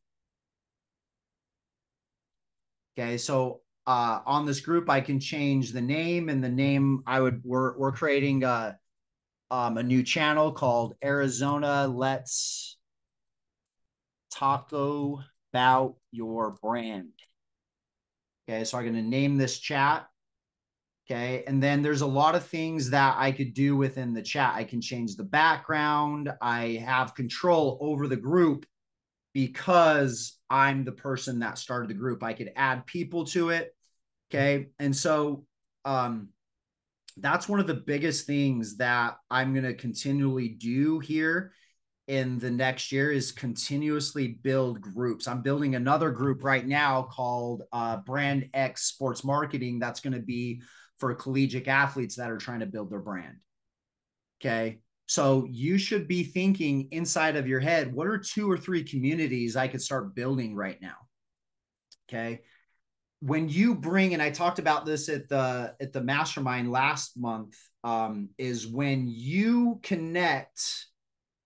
Okay. So on this group, I can change the name, and the name we're creating a new channel called Arizona Let's Taco About Your Brand. Okay, so I'm going to name this chat. Okay, and then there's a lot of things that I could do within the chat. I can change the background. I have control over the group because I'm the person that started the group. I could add people to it. Okay, and so that's one of the biggest things that I'm going to continually do here in the next year is continuously build groups. I'm building another group right now called BrandX Sports Marketing. That's going to be for collegiate athletes that are trying to build their brand. Okay. So you should be thinking inside of your head, what are 2 or 3 communities I could start building right now? Okay. When you bring, and I talked about this at the mastermind last month, is when you connect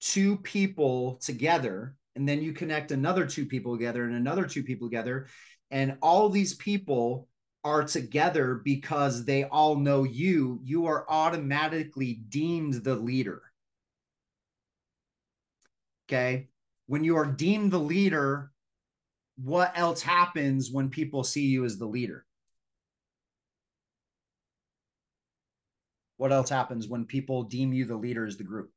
2 people together, and then you connect another 2 people together and another 2 people together, and all these people are together because they all know you, you are automatically deemed the leader. Okay. When you are deemed the leader, what else happens when people see you as the leader? What else happens when people deem you the leader as the group?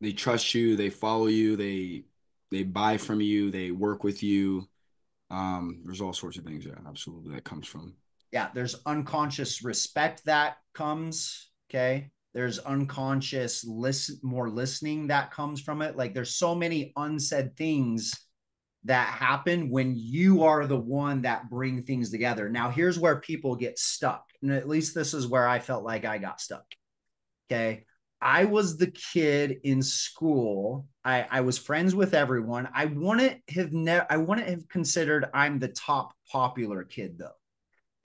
They trust you, they follow you, they buy from you, they work with you. There's all sorts of things, yeah, absolutely, that comes from. Yeah, there's unconscious respect that comes, okay? There's unconscious more listening that comes from it. Like there's so many unsaid things that happen when you are the one that bring things together. Now, here's where people get stuck. And at least this is where I felt like I got stuck. Okay. I was the kid in school. I was friends with everyone. I wouldn't have considered I'm the top popular kid though.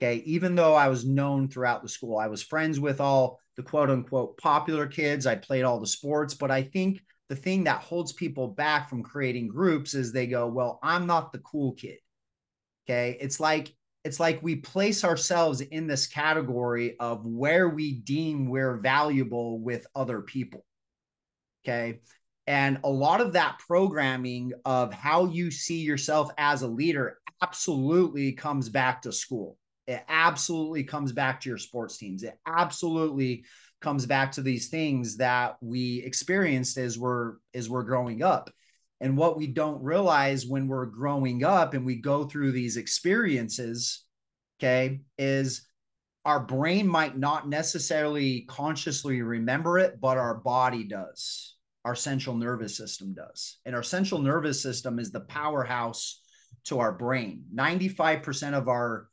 Okay. Even though I was known throughout the school, I was friends with all the quote unquote popular kids. I played all the sports, but I think the thing that holds people back from creating groups is they go, well, I'm not the cool kid. Okay. It's like we place ourselves in this category of where we deem we're valuable with other people. Okay. And a lot of that programming of how you see yourself as a leader absolutely comes back to school. It absolutely comes back to your sports teams. It absolutely comes back to these things that we experienced as we're growing up. And what we don't realize when we're growing up and we go through these experiences, okay, is our brain might not necessarily consciously remember it, but our body does. Our central nervous system does. And our central nervous system is the powerhouse to our brain. 95% of our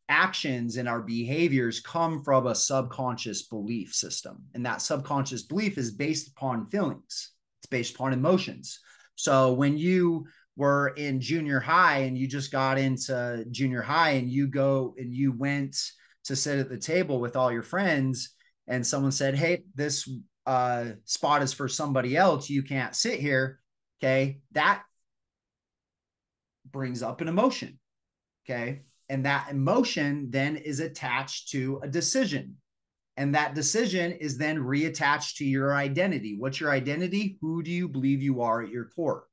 actions and our behaviors come from a subconscious belief system. And that subconscious belief is based upon feelings. It's based upon emotions. So when you were in junior high and you just got into junior high and you went to sit at the table with all your friends and someone said, hey, this spot is for somebody else, you can't sit here. Okay. That brings up an emotion. Okay. And that emotion then is attached to a decision. And that decision is then reattached to your identity. What's your identity? Who do you believe you are at your core?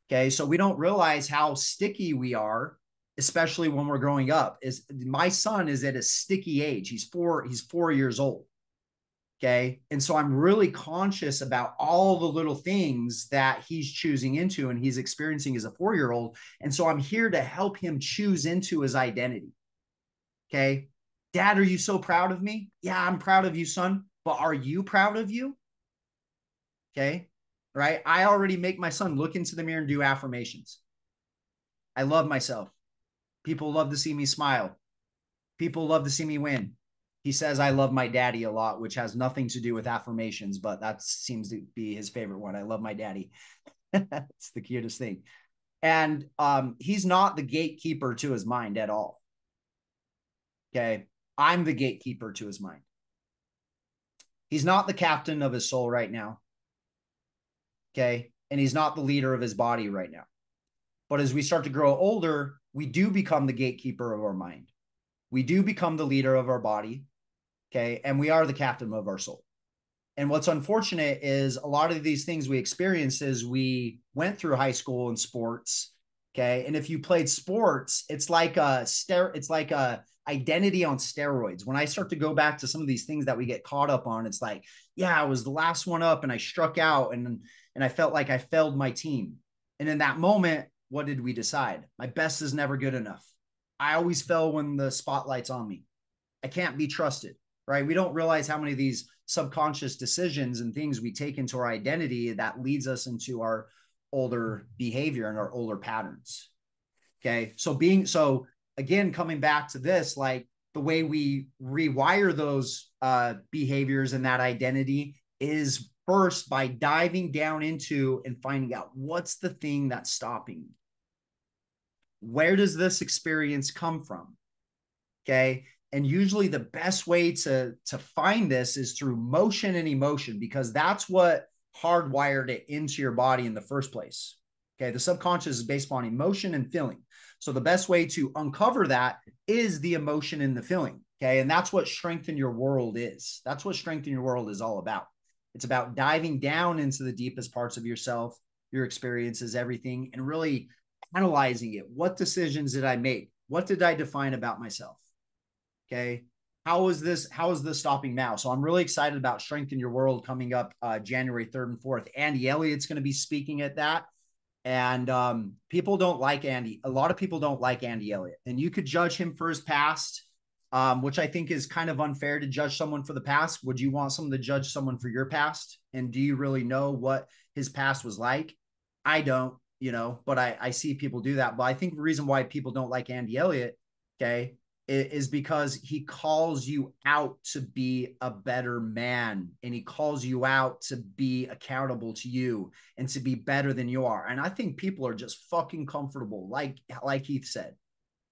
Okay. So we don't realize how sticky we are, especially when we're growing up. My son is at a sticky age. He's 4 years old. Okay. And so I'm really conscious about all the little things that he's choosing into and he's experiencing as a 4-year-old. And so I'm here to help him choose into his identity. Okay. Dad, are you so proud of me? Yeah, I'm proud of you, son. But are you proud of you? Okay. Right. I already make my son look into the mirror and do affirmations. I love myself. People love to see me smile. People love to see me win. He says, I love my daddy a lot, which has nothing to do with affirmations, but that seems to be his favorite one. I love my daddy. It's the cutest thing. And he's not the gatekeeper to his mind at all. Okay. I'm the gatekeeper to his mind. He's not the captain of his soul right now. Okay. And he's not the leader of his body right now. But as we start to grow older, we do become the gatekeeper of our mind. We do become the leader of our body. Okay. And we are the captain of our soul. And what's unfortunate is a lot of these things we experience is we went through high school and sports. Okay. And if you played sports, it's like a identity on steroids. When I start to go back to some of these things that we get caught up on, it's like, yeah, I was the last one up and I struck out and I felt like I failed my team. And in that moment, what did we decide? My best is never good enough. I always fell when the spotlight's on me. I can't be trusted, right? We don't realize how many of these subconscious decisions and things we take into our identity that leads us into our older behavior and our older patterns. Okay. So again, coming back to this, like the way we rewire those behaviors and that identity is first by diving down into and finding out what's the thing that's stopping me. Where does this experience come from? Okay. And usually the best way to find this is through motion and emotion, because that's what hardwired it into your body in the first place. Okay. The subconscious is based on emotion and feeling. So the best way to uncover that is the emotion and the feeling. Okay. And that's what Strengthen Your World is. That's what Strengthen Your World is all about. It's about diving down into the deepest parts of yourself, your experiences, everything, and really analyzing it. What decisions did I make? What did I define about myself? Okay. How is this stopping now? So I'm really excited about Strengthen Your World coming up January 3rd and 4th. Andy Elliott's going to be speaking at that. And people don't like Andy. A lot of people don't like Andy Elliott. And you could judge him for his past, which I think is kind of unfair to judge someone for the past. Would you want someone to judge someone for your past? And do you really know what his past was like? I don't, but I see people do that. But I think the reason why people don't like Andy Elliott, okay, is because he calls you out to be a better man, and he calls you out to be accountable to you and to be better than you are. And I think people are just fucking comfortable. Like Heath said,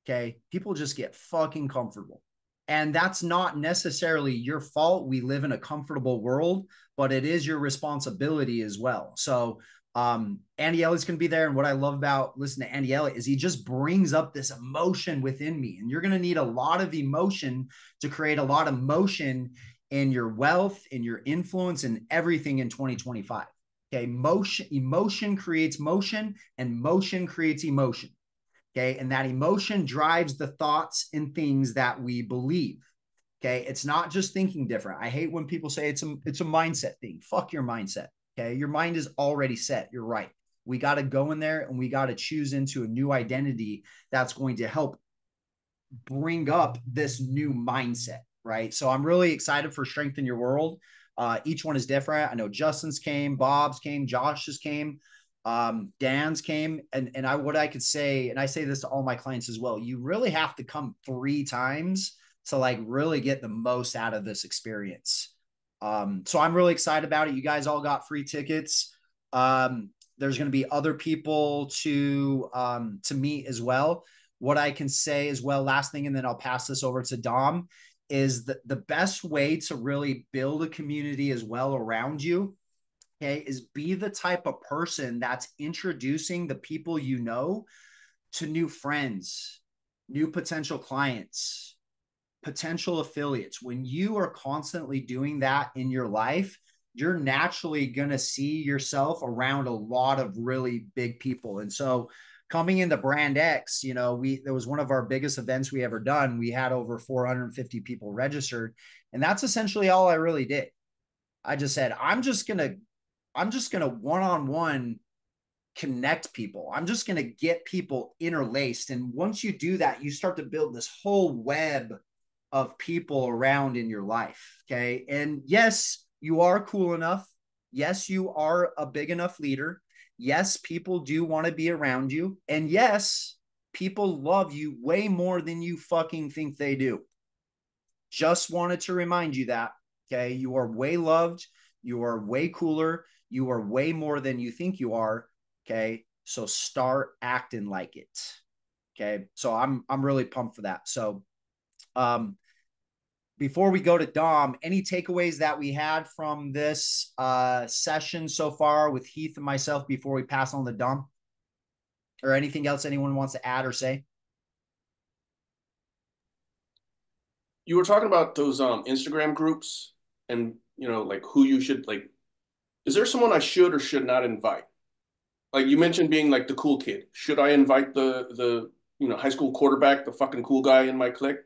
okay, people just get fucking comfortable. And that's not necessarily your fault. We live in a comfortable world, but it is your responsibility as well. So Andy Elliott's going to be there. And what I love about listening to Andy Elliott is he just brings up this emotion within me. And you're going to need a lot of emotion to create a lot of motion in your wealth, in your influence, and everything in 2025. Okay. Emotion creates motion, and motion creates emotion. Okay. And that emotion drives the thoughts and things that we believe. Okay. It's not just thinking different. I hate when people say it's a mindset thing. Fuck your mindset. Okay. Your mind is already set. You're right. We got to go in there and we got to choose into a new identity that's going to help bring up this new mindset. Right. So I'm really excited for Strengthen Your World. Each one is different. I know Justin's came, Bob's came, Josh's came, Dan's came. And what I could say, and I say this to all my clients as well, you really have to come 3 times to like really get the most out of this experience. So I'm really excited about it. You guys all got free tickets. There's going to be other people to meet as well. What I can say as well, last thing, and then I'll pass this over to Dom, is that the best way to really build a community as well around you, okay, is be the type of person that's introducing the people you know to new friends, new potential clients, potential affiliates. When you are constantly doing that in your life, you're naturally going to see yourself around a lot of really big people. And so coming into BrandX, there was one of our biggest events we ever done. We had over 450 people registered. And that's essentially all I really did. I just said, I'm just going to one-on-one connect people. I'm just going to get people interlaced. And once you do that, you start to build this whole web of people around in your life. Okay. And yes, you are cool enough. Yes, you are a big enough leader. Yes, people do want to be around you. And yes, people love you way more than you fucking think they do. Just wanted to remind you that. Okay. You are way loved. You are way cooler. You are way more than you think you are. Okay. So start acting like it. Okay. So I'm really pumped for that. So, before we go to Dom, any takeaways that we had from this session so far with Heath and myself before we pass on to Dom? Or anything else anyone wants to add or say? you were talking about those Instagram groups and like who you should like. Is there someone I should or should not invite? Like you mentioned being like the cool kid. Should I invite the high school quarterback, the fucking cool guy in my clique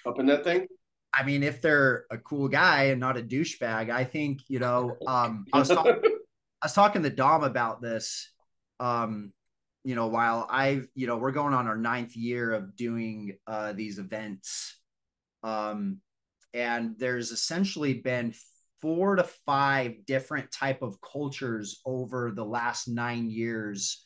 up in that thing? I mean, if they're a cool guy and not a douchebag, I think, I was talking to Dom about this. While we're going on our 9th year of doing these events. And there's essentially been 4 to 5 different type of cultures over the last 9 years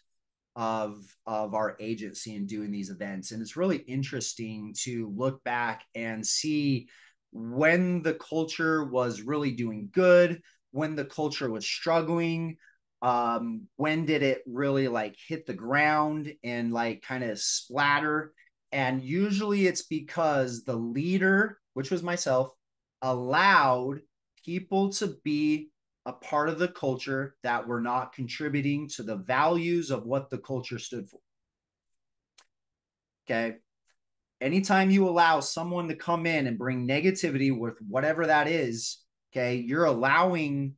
of our agency and doing these events. And it's really interesting to look back and see when the culture was really doing good, when the culture was struggling, when did it really like hit the ground and like kind of splatter. And usually it's because the leader, which was myself, allowed people to be a part of the culture that were not contributing to the values of what the culture stood for. Okay. Anytime you allow someone to come in and bring negativity with whatever that is, okay, you're allowing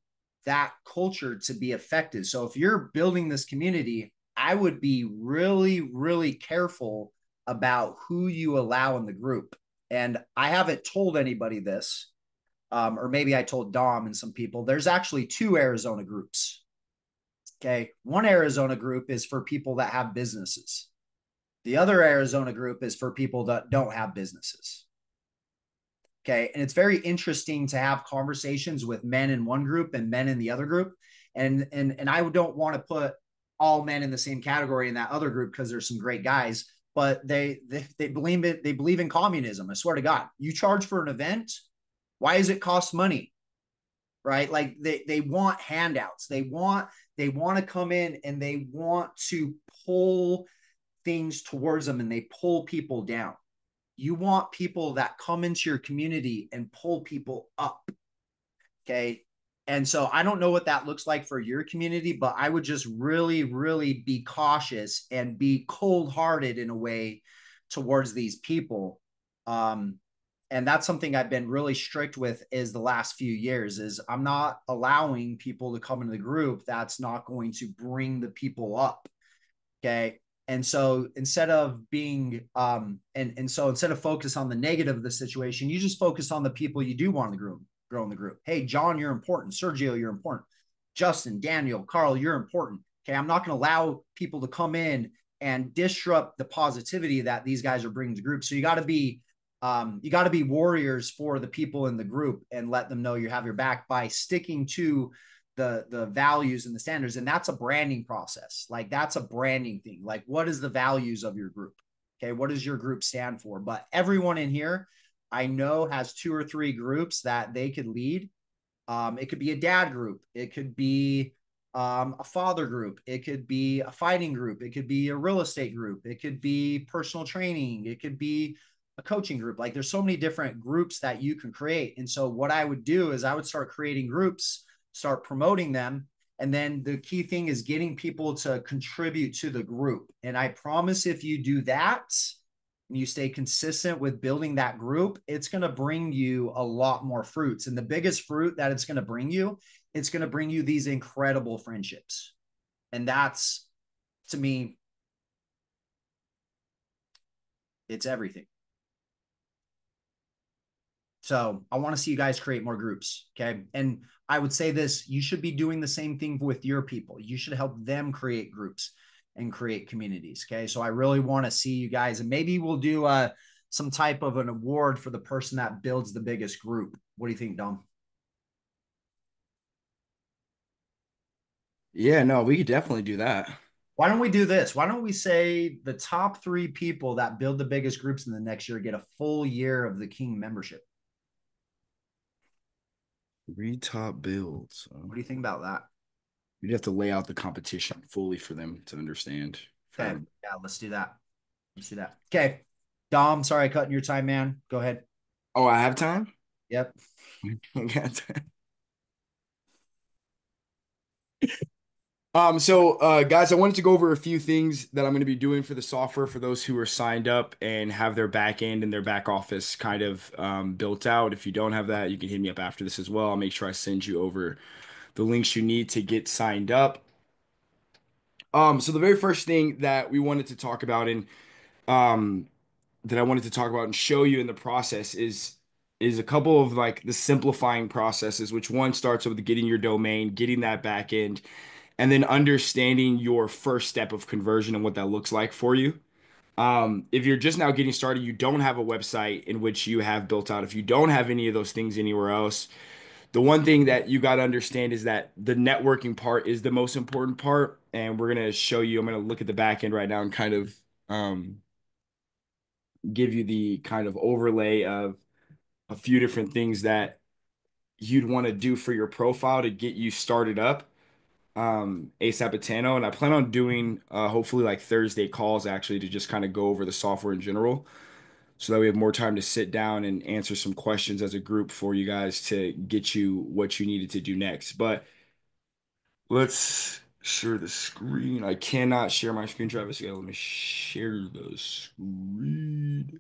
that culture to be affected. So if you're building this community, I would be really, really careful about who you allow in the group. And I haven't told anybody this, or maybe I told Dom and some people. There's actually 2 Arizona groups. Okay. One Arizona group is for people that have businesses. The other Arizona group is for people that don't have businesses. Okay. And it's very interesting to have conversations with men in one group and men in the other group. And I don't want to put all men in the same category in that other group because there's some great guys, but they believe in communism. I swear to God, you charge for an event. Why does it cost money? Right? Like they want handouts. They want to come in and they want to pull things towards them and they pull people down. You want people that come into your community and pull people up. Okay. And so I don't know what that looks like for your community, but I would just really, really be cautious and be cold-hearted in a way towards these people. And that's something I've been really strict with is the last few years is I'm not allowing people to come into the group that's not going to bring the people up. Okay. And so instead of being, so instead of focus on the negative of the situation, you just focus on the people you do want to grow in the group. Hey, John, you're important. Sergio, you're important. Justin, Daniel, Carl, you're important. Okay. I'm not going to allow people to come in and disrupt the positivity that these guys are bringing to the group. So you got to be warriors for the people in the group and let them know you have your back by sticking to the values and the standards. And that's a branding process. Like that's a branding thing. Like what is the values of your group? Okay. What does your group stand for? But everyone in here I know has 2 or 3 groups that they could lead. It could be a dad group. It could be a father group. It could be a fighting group. It could be a real estate group. It could be personal training. It could be a coaching group. Like there's so many different groups that you can create. And so what I would do is I would start creating groups, start promoting them. And then the key thing is getting people to contribute to the group. And I promise if you do that and you stay consistent with building that group, it's going to bring you a lot more fruits. And the biggest fruit that it's going to bring you, it's going to bring you these incredible friendships. And that's, to me, it's everything. So I want to see you guys create more groups. Okay. And I would say this, you should be doing the same thing with your people. You should help them create groups and create communities. Okay. So I really want to see you guys, and maybe we'll do some type of an award for the person that builds the biggest group. What do you think, Dom? Yeah, no, we could definitely do that. Why don't we do this? Why don't we say the top 3 people that build the biggest groups in the next year get a full year of the King membership? 3 top builds. What do you think about that? You'd have to lay out the competition fully for them to understand. Okay. Yeah, let's do that. Let's do that. Okay. Dom, sorry I cut in your time, man. Go ahead. Oh, I have time? Yep. I got time. Guys, I wanted to go over a few things that I'm going to be doing for the software for those who are signed up and have their back end and their back office kind of built out. If you don't have that, you can hit me up after this as well. I'll make sure I send you over the links you need to get signed up. So the very first thing that we wanted to talk about um, that I wanted to talk about and show you in the process is a couple of like the simplifying processes, which one starts with getting your domain, getting that back end, and then understanding your first step of conversion and what that looks like for you. If you're just now getting started, you don't have a website in which you have built out, if you don't have any of those things anywhere else, the one thing that you got to understand is that the networking part is the most important part. And we're going to show you, I'm going to look at the back end right now and kind of give you the kind of overlay of a few different things that you'd want to do for your profile to get you started up ASAP Atano. And I plan on doing hopefully like Thursday calls actually to just kind of go over the software in general so that we have more time to sit down and answer some questions as a group for you guys to get you what you needed to do next. But let's share the screen. I cannot share my screen, Travis. Yeah, let me share the screen.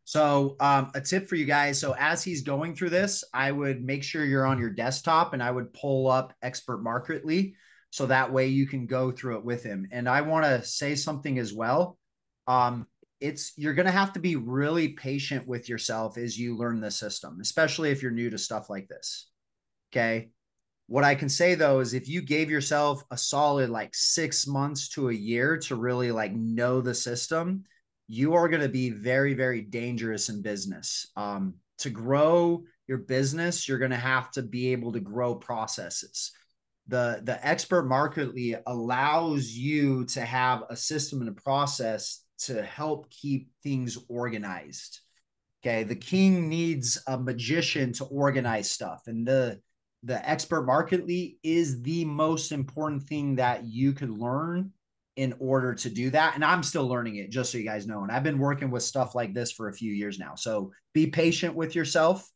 So, a tip for you guys. So, as he's going through this, I would make sure you're on your desktop and I would pull up Expert Marketly so that way you can go through it with him. And I want to say something as well. You're going to have to be really patient with yourself as you learn the system, especially if you're new to stuff like this. Okay. What I can say though is if you gave yourself a solid like 6 months to a year to really like know the system, you are going to be very, very dangerous in business. To grow your business, you're going to have to be able to grow processes. The Expert Marketly allows you to have a system and a process to help keep things organized. Okay, the king needs a magician to organize stuff, and the Expert Marketly is the most important thing that you could learn in order to do that. And I'm still learning it, just so you guys know. And I've been working with stuff like this for a few years now. So be patient with yourself,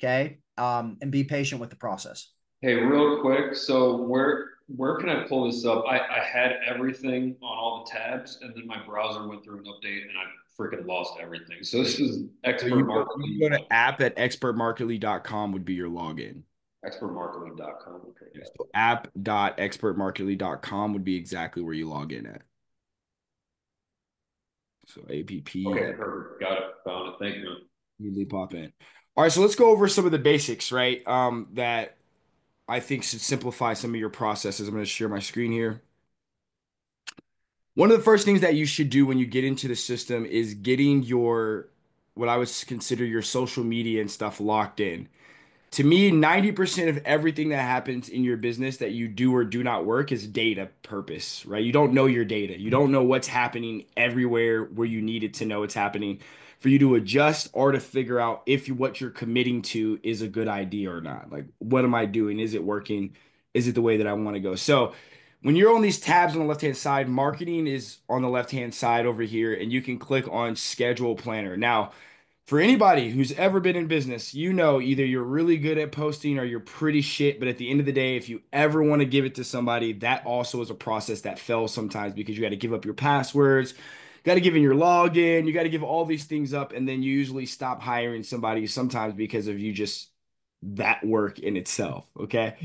okay? And be patient with the process. Hey, real quick. So where can I pull this up? I had everything on all the tabs, and then my browser went through an update, and I freaking lost everything. So this is So Expert you go Marketing, to app@expertmarketly.com would be your login. expertmarketing.com. Okay, Yeah, got it. so app.expertmarketly.com would be exactly where you log in at. So Okay, app perfect. Got it. Found it. Thank you, man. immediately pop in. All right, so let's go over some of the basics, right? That I think should simplify some of your processes. I'm going to share my screen here. One of the first things that you should do when you get into the system is getting your what I would consider your social media and stuff locked in. To me, 90% of everything that happens in your business that you do or do not work is data purpose, right? You don't know your data. You don't know what's happening everywhere where you need it to know it's happening for you to adjust or to figure out if what you're committing to is a good idea or not. Like, what am I doing? Is it working? Is it the way that I want to go? So, when you're on these tabs on the left hand side, marketing is on the left hand side over here, and you can click on schedule planner. Now, for anybody who's ever been in business, you know either you're really good at posting or you're pretty shit. But at the end of the day, if you ever want to give it to somebody, that also is a process that fails sometimes because you got to give up your passwords, got to give in your login, you got to give all these things up, and then you usually stop hiring somebody sometimes because of you just that work in itself. Okay.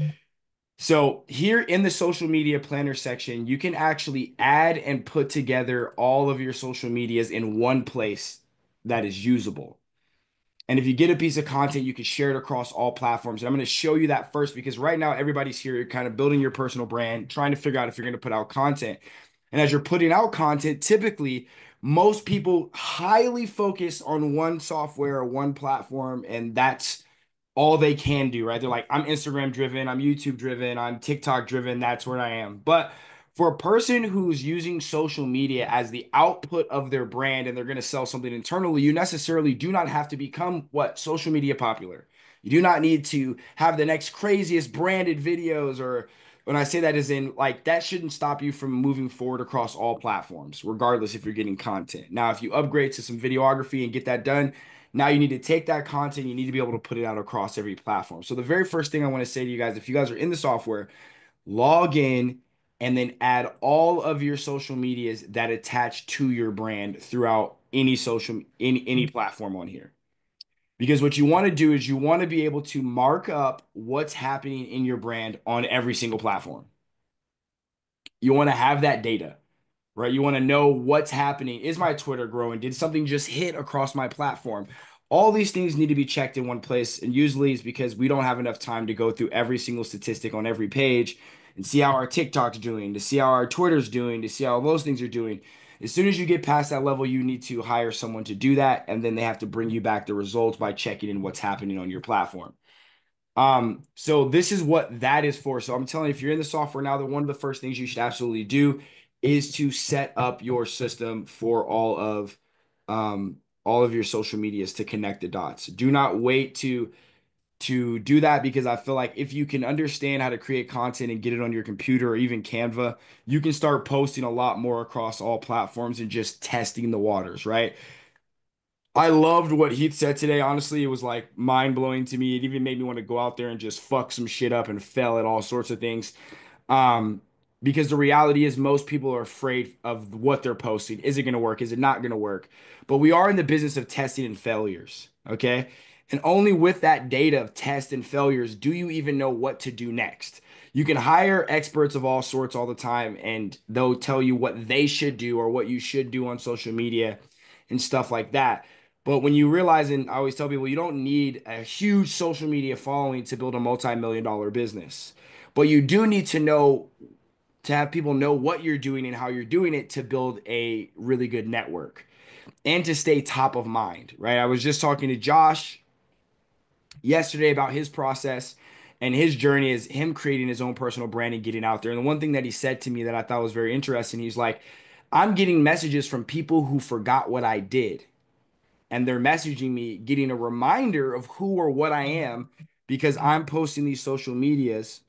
So here in the social media planner section, you can actually add and put together all of your social medias in one place that is usable. And if you get a piece of content, you can share it across all platforms. And I'm going to show you that first because right now everybody's here, you're kind of building your personal brand, trying to figure out if you're going to put out content. And as you're putting out content, typically most people highly focus on one software or one platform, and that's all they can do, right? They're like, I'm Instagram driven, I'm YouTube driven, I'm TikTok driven, that's where I am. But for a person who's using social media as the output of their brand and they're going to sell something internally, you necessarily do not have to become what? Social media popular. You do not need to have the next craziest branded videos, or when I say that is in like that shouldn't stop you from moving forward across all platforms, regardless if you're getting content. Now, if you upgrade to some videography and get that done, now you need to take that content, you need to be able to put it out across every platform. So the very first thing I want to say to you guys, if you guys are in the software, log in and then add all of your social medias that attach to your brand throughout any platform on here. Because what you want to do is you want to be able to mark up what's happening in your brand on every single platform. You want to have that data, right? You want to know what's happening. Is my Twitter growing? Did something just hit across my platform? All these things need to be checked in one place. And usually it's because we don't have enough time to go through every single statistic on every page and see how our TikTok's doing, to see how our Twitter's doing, to see how those things are doing. As soon as you get past that level, you need to hire someone to do that. And then they have to bring you back the results by checking in what's happening on your platform. So this is what that is for. So I'm telling you, if you're in the software now, that one of the first things you should absolutely do is to set up your system for all of your social medias to connect the dots. Do not wait to do that, because I feel like if you can understand how to create content and get it on your computer or even Canva, you can start posting a lot more across all platforms and just testing the waters, right? I loved what Heath said today. Honestly, it was like mind blowing to me. It even made me want to go out there and just fuck some shit up and fail at all sorts of things. Um, because the reality is most people are afraid of what they're posting. Is it going to work? Is it not going to work? But we are in the business of testing and failures. Okay. And only with that data of tests and failures do you even know what to do next. You can hire experts of all sorts all the time, and they'll tell you what they should do or what you should do on social media and stuff like that. But when you realize, and I always tell people, you don't need a huge social media following to build a multi-million dollar business. But you do need to know, to have people know what you're doing and how you're doing it, to build a really good network and to stay top of mind, right? I was just talking to Josh yesterday about his process and his journey is him creating his own personal brand and getting out there. And the one thing that he said to me that I thought was very interesting, he's like, I'm getting messages from people who forgot what I did, and they're messaging me, getting a reminder of who or what I am because I'm posting these social medias,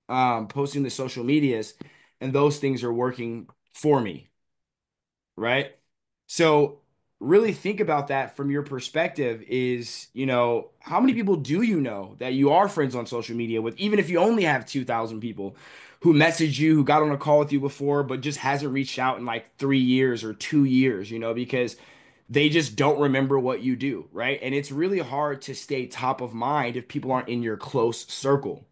posting the social medias, and those things are working for me, right? So really think about that from your perspective is, how many people do you know that you are friends on social media with, even if you only have 2,000 people who message you, who got on a call with you before, but just hasn't reached out in like 3 years or 2 years, because they just don't remember what you do, right? And it's really hard to stay top of mind if people aren't in your close circle.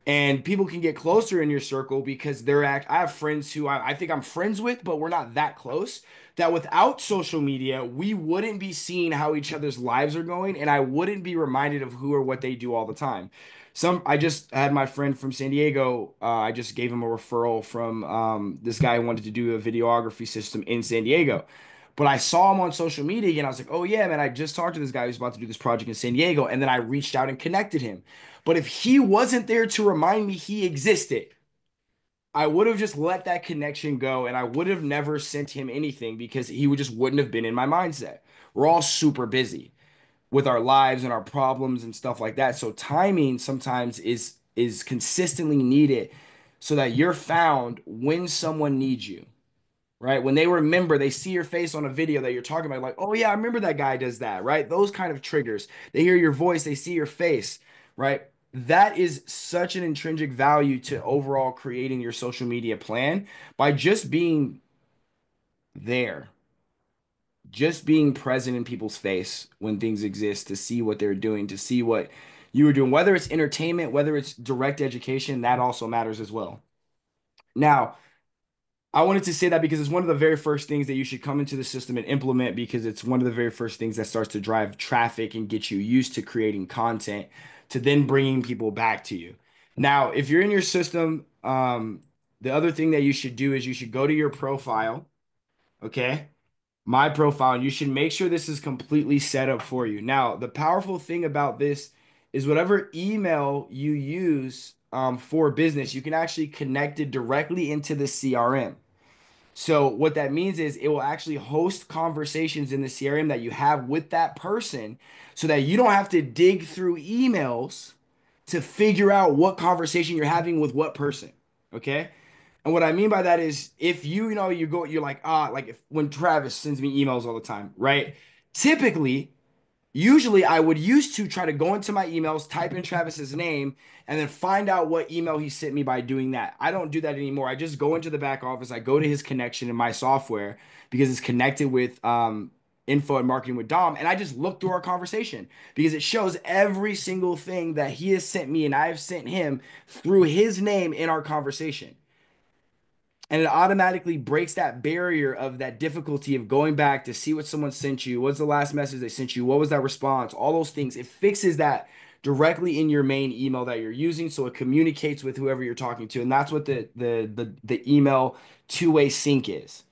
And people can get closer in your circle because I have friends who I think I'm friends with, but we're not that close. That without social media, we wouldn't be seeing how each other's lives are going, and I wouldn't be reminded of who or what they do all the time. I just had my friend from San Diego. I just gave him a referral from this guy who wanted to do a videography system in San Diego. But I saw him on social media and I was like, oh yeah, man, I just talked to this guy who's about to do this project in San Diego. And then I reached out and connected him. But if he wasn't there to remind me he existed, I would have just let that connection go and I would have never sent him anything because he would just wouldn't have been in my mindset. We're all super busy with our lives and our problems and stuff like that. So timing sometimes is consistently needed so that you're found when someone needs you, right? When they remember, they see your face on a video that you're talking about, like, oh yeah, I remember that guy does that, right? Those kind of triggers. They hear your voice, they see your face, right? That is such an intrinsic value to overall creating your social media plan by just being there, just being present in people's face when things exist, to see what they're doing, to see what you are doing, whether it's entertainment, whether it's direct education, that also matters as well. Now, I wanted to say that because it's one of the very first things that you should come into the system and implement, because it's one of the very first things that starts to drive traffic and get you used to creating content to then bringing people back to you. Now, if you're in your system, the other thing that you should do is you should go to your profile, okay? My profile, and you should make sure this is completely set up for you. Now, the powerful thing about this is whatever email you use for business, you can actually connect it directly into the CRM. So what that means is it will actually host conversations in the CRM that you have with that person so that you don't have to dig through emails to figure out what conversation you're having with what person. Okay? And what I mean by that is if you're like, like if when Travis sends me emails all the time, right? Typically, Usually I would used to try to go into my emails, type in Travis's name, and then find out what email he sent me by doing that. I don't do that anymore. I just go into the back office. I go to his connection in my software because it's connected with info and marketing with Dom. And I just look through our conversation because it shows every single thing that he has sent me and I've sent him through his name in our conversation. And it automatically breaks that barrier of that difficulty of going back to see what someone sent you. What's the last message they sent you? What was that response? All those things. It fixes that directly in your main email that you're using, so it communicates with whoever you're talking to. And that's what the email two-way sync is,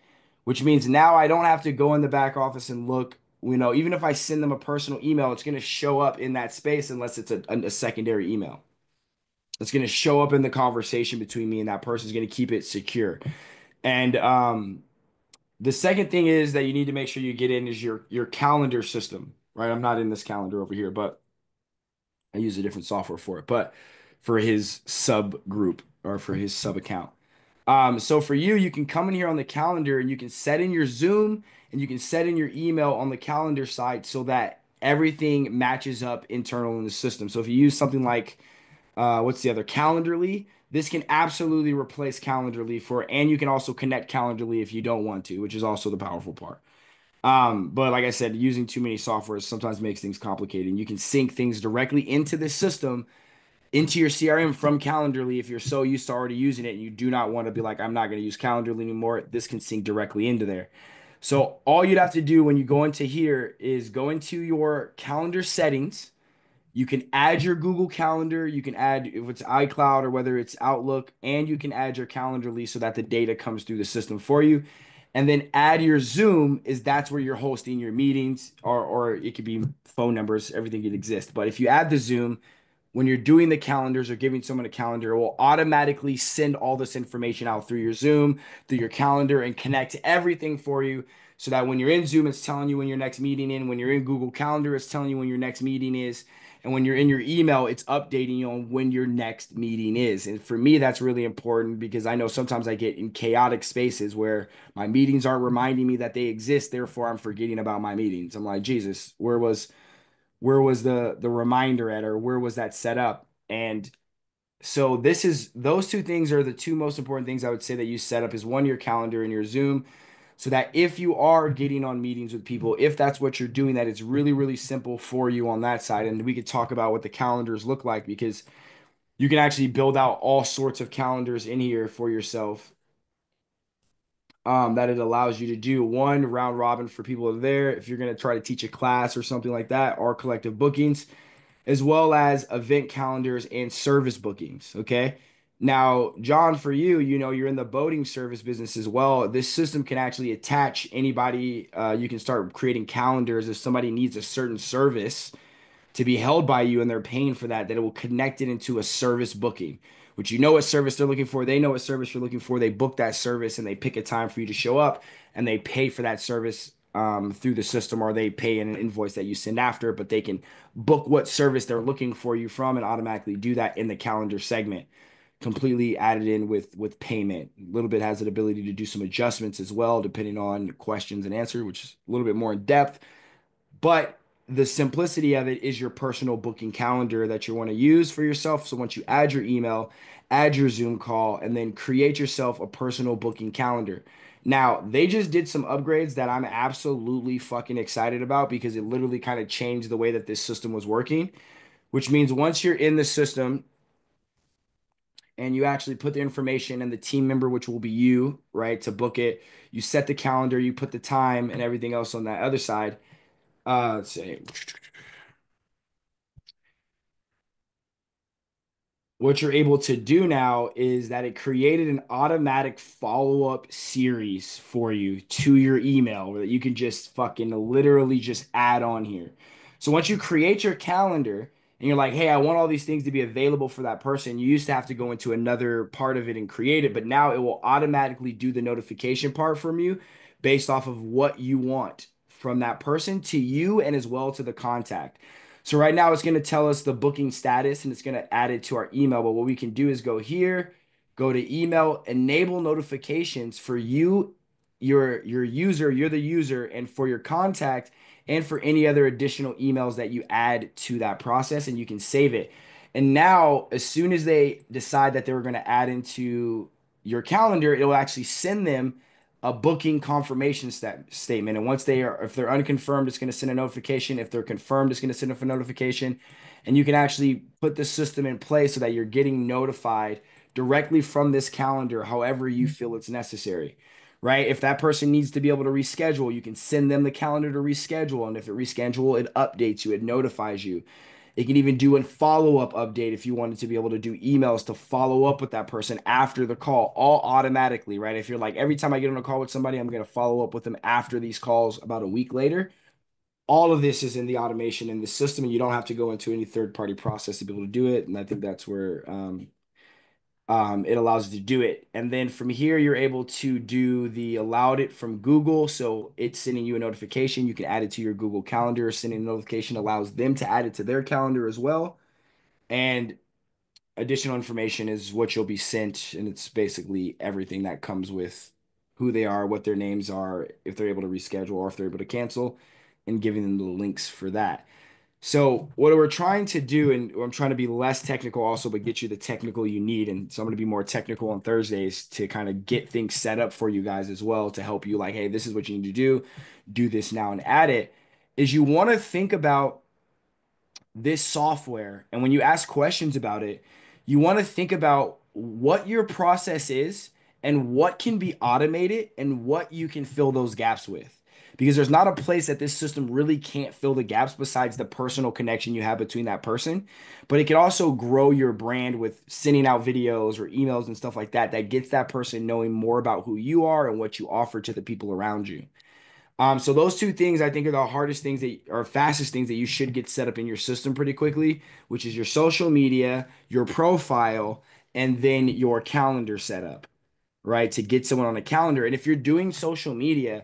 which means now I don't have to go in the back office and look. Even if I send them a personal email, it's going to show up in that space unless it's a secondary email. It's going to show up in the conversation between me and that person. Is going to keep it secure. And the second thing is that you need to make sure you get in is your calendar system, right? I'm not in this calendar over here, but I use a different software for it. But for his sub group or for his sub account. So for you, you can come in here on the calendar and you can set in your Zoom and you can set in your email on the calendar side so that everything matches up internal in the system. So if you use something like what's the other? Calendarly. This can absolutely replace Calendarly and you can also connect Calendarly if you don't want to, which is also the powerful part. But like I said, using too many softwares sometimes makes things complicated. And you can sync things directly into this system, into your CRM from Calendarly if you're so used to already using it and you do not want to be like, I'm not going to use Calendarly anymore. This can sync directly into there. So all you'd have to do when you go into here is go into your calendar settings. You can add your Google Calendar. You can add if it's iCloud or whether it's Outlook, and you can add your Calendarly so that the data comes through the system for you. And then add your Zoom that's where you're hosting your meetings, or it could be phone numbers, everything could exist. But if you add the Zoom, when you're doing the calendars or giving someone a calendar, it will automatically send all this information out through your Zoom, through your calendar, and connect everything for you so that when you're in Zoom, it's telling you when your next meeting is. When you're in Google Calendar, it's telling you when your next meeting is. And when you're in your email, it's updating you on when your next meeting is. And for me, that's really important because I know sometimes I get in chaotic spaces where my meetings aren't reminding me that they exist. Therefore, I'm forgetting about my meetings. I'm like, Jesus, where was the reminder at, or where was that set up? And so those two things are the two most important things I would say that you set up is one, your calendar and your Zoom, so that if you are getting on meetings with people, if that's what you're doing, that it's really, really simple for you on that side. And we could talk about what the calendars look like because you can actually build out all sorts of calendars in here for yourself. That it allows you to do one round robin for people there. If you're going to try to teach a class or something like that, or collective bookings, as well as event calendars and service bookings. Okay. Now, John, for you, you're in the boating service business as well. This system can actually attach anybody. You can start creating calendars if somebody needs a certain service to be held by you and they're paying for that, it will connect it into a service booking, which you know what service they're looking for. They know what service you're looking for. They book that service and they pick a time for you to show up and they pay for that service through the system, or they pay in an invoice that you send after, but they can book what service they're looking for you from and automatically do that in the calendar segment, completely added in with payment. A little bit has an ability to do some adjustments as well, depending on questions and answer, which is a little bit more in depth. But the simplicity of it is your personal booking calendar that you want to use for yourself. So once you add your email, add your Zoom call, and then create yourself a personal booking calendar. Now, they just did some upgrades that I'm absolutely fucking excited about because it literally kind of changed the way that this system was working, which means once you're in the system and you actually put the information and the team member, which will be you, right, to book it, you set the calendar, you put the time and everything else on that other side. Let's see. What you're able to do now is that it created an automatic follow-up series for you to your email that you can just fucking literally just add on here. So once you create your calendar and you're like, hey, I want all these things to be available for that person, you used to have to go into another part of it and create it, but now it will automatically do the notification part from you based off of what you want from that person to you and as well to the contact. So right now it's going to tell us the booking status and it's going to add it to our email. But what we can do is go here, go to email, enable notifications for you your user, you're the user, and for your contact and for any other additional emails that you add to that process, and you can save it. And now, as soon as they decide that they were going to add into your calendar, it will actually send them a booking confirmation statement. And once they are, if they're unconfirmed, it's going to send a notification. If they're confirmed, it's going to send a notification. And you can actually put the system in place so that you're getting notified directly from this calendar, however you feel it's necessary, right? If that person needs to be able to reschedule, you can send them the calendar to reschedule. And if it reschedule, it updates you, it notifies you. It can even do a follow-up update if you wanted to be able to do emails to follow up with that person after the call, all automatically, right? If you're like, every time I get on a call with somebody, I'm going to follow up with them after these calls about a week later. All of this is in the automation in the system, and you don't have to go into any third-party process to be able to do it. And I think that's where it allows you to do it. And then from here, you're able to do the allowed it from Google. So it's sending you a notification. You can add it to your Google Calendar. Sending a notification allows them to add it to their calendar as well. And additional information is what you'll be sent. And it's basically everything that comes with who they are, what their names are, if they're able to reschedule or if they're able to cancel, and giving them the links for that. So what we're trying to do, and I'm trying to be less technical also, but get you the technical you need. And so I'm going to be more technical on Thursdays to kind of get things set up for you guys as well to help you like, hey, this is what you need to do this now and add it, is you want to think about this software. And when you ask questions about it, you want to think about what your process is and what can be automated and what you can fill those gaps with. Because there's not a place that this system really can't fill the gaps besides the personal connection you have between that person. But it can also grow your brand with sending out videos or emails and stuff like that that gets that person knowing more about who you are and what you offer to the people around you. So those two things I think are the hardest things that are fastest things that you should get set up in your system pretty quickly, which is your social media, your profile, and then your calendar setup, right? To get someone on a calendar. And if you're doing social media,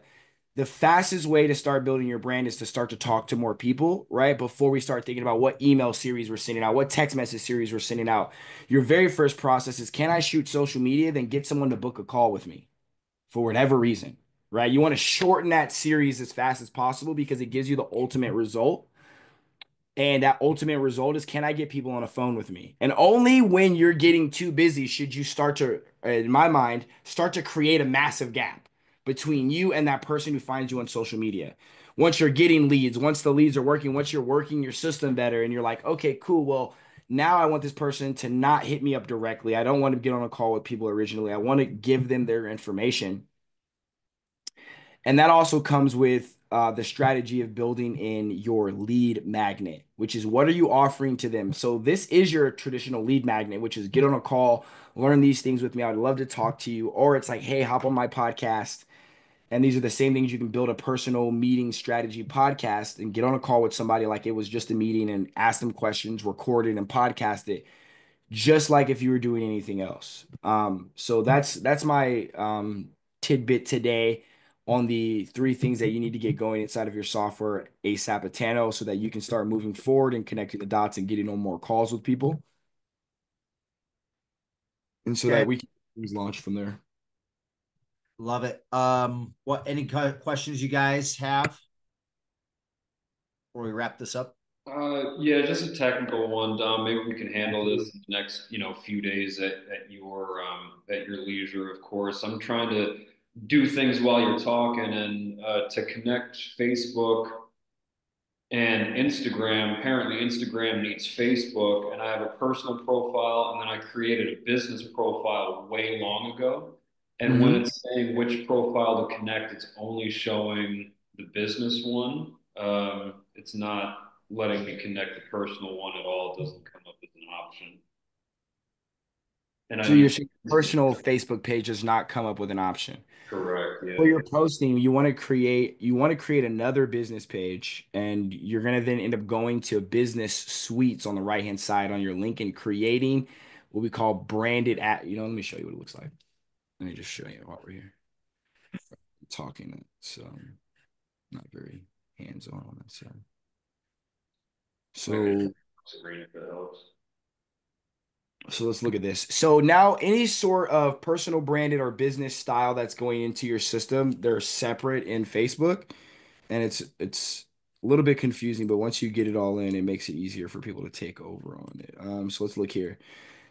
the fastest way to start building your brand is to start to talk to more people, right? Before we start thinking about what email series we're sending out, what text message series we're sending out. Your very first process is, can I shoot social media? Then get someone to book a call with me for whatever reason, right? You want to shorten that series as fast as possible because it gives you the ultimate result. And that ultimate result is, can I get people on a phone with me? And only when you're getting too busy should you start to, in my mind, start to create a massive gap between you and that person who finds you on social media. Once you're getting leads, once the leads are working, once you're working your system better, and you're like, okay, cool. Well, now I want this person to not hit me up directly. I don't want to get on a call with people originally. I want to give them their information. And that also comes with the strategy of building in your lead magnet, which is, what are you offering to them? So this is your traditional lead magnet, which is get on a call, learn these things with me. I'd love to talk to you. Or it's like, hey, hop on my podcast. And these are the same things you can build a personal meeting strategy podcast and get on a call with somebody like it was just a meeting and ask them questions, record it and podcast it, just like if you were doing anything else. So that's my tidbit today on the three things that you need to get going inside of your software ASAP Atano so that you can start moving forward and connecting the dots and getting on more calls with people. And so that we can launch from there. Love it. What any questions you guys have before we wrap this up? Yeah, just a technical one, Dom. Maybe we can handle this in the next, few days at your leisure, of course. I'm trying to do things while you're talking and to connect Facebook and Instagram. Apparently, Instagram needs Facebook, and I have a personal profile, and then I created a business profile way long ago. And when it's saying which profile to connect, it's only showing the business one. It's not letting me connect the personal one at all. It doesn't come up as an option. And I So your need personal Facebook page does not come up with an option. correct, For yeah. your posting, you want to create another business page, and you're gonna then end up going to business suites on the right hand side on your link and creating what we call branded at. Let me show you what it looks like. Let me just show you while we're here talking. It's not very hands-on on that side. So Serena, if it helps. So let's look at this. So now any sort of personal branded or business style that's going into your system, they're separate in Facebook, and it's a little bit confusing, but once you get it all in, it makes it easier for people to take over on it. So let's look here.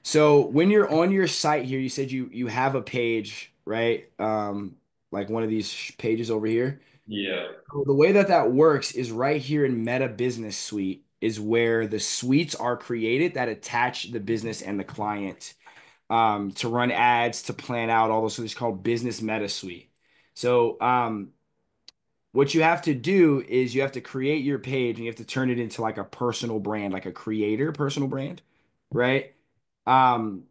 So when you're on your site here, you said you have a page, right? Like one of these pages over here. Yeah. So the way that that works is right here in Meta Business Suite is where the suites are created that attach the business and the client to run ads, to plan out all those. So it's called Business Meta Suite. So what you have to do is you have to create your page and you have to turn it into like a personal brand, like a creator personal brand, right? Um,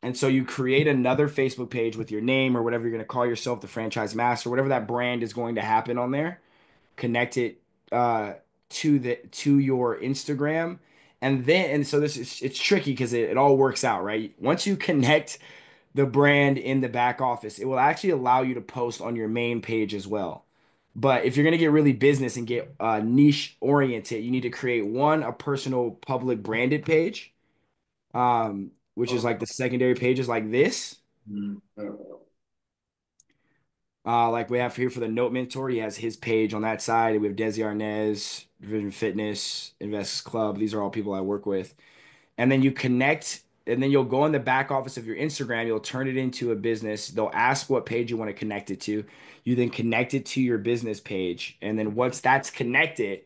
and so you create another Facebook page with your name or whatever you're going to call yourself, the franchise master, whatever that brand is going to happen on there. Connect it to your Instagram, and so this is it's tricky because it all works out, right? Once you connect the brand in the back office, it will actually allow you to post on your main page as well. But if you're going to get really business and get niche oriented, you need to create a personal public branded page, which is like the secondary pages like this. Like we have here for the Note Mentor, he has his page on that side. We have Desi Arnaz, Vision Fitness, Invest Club. These are all people I work with. And then you connect, and then you'll go in the back office of your Instagram. You'll turn it into a business. They'll ask what page you want to connect it to. You then connect it to your business page. And then once that's connected,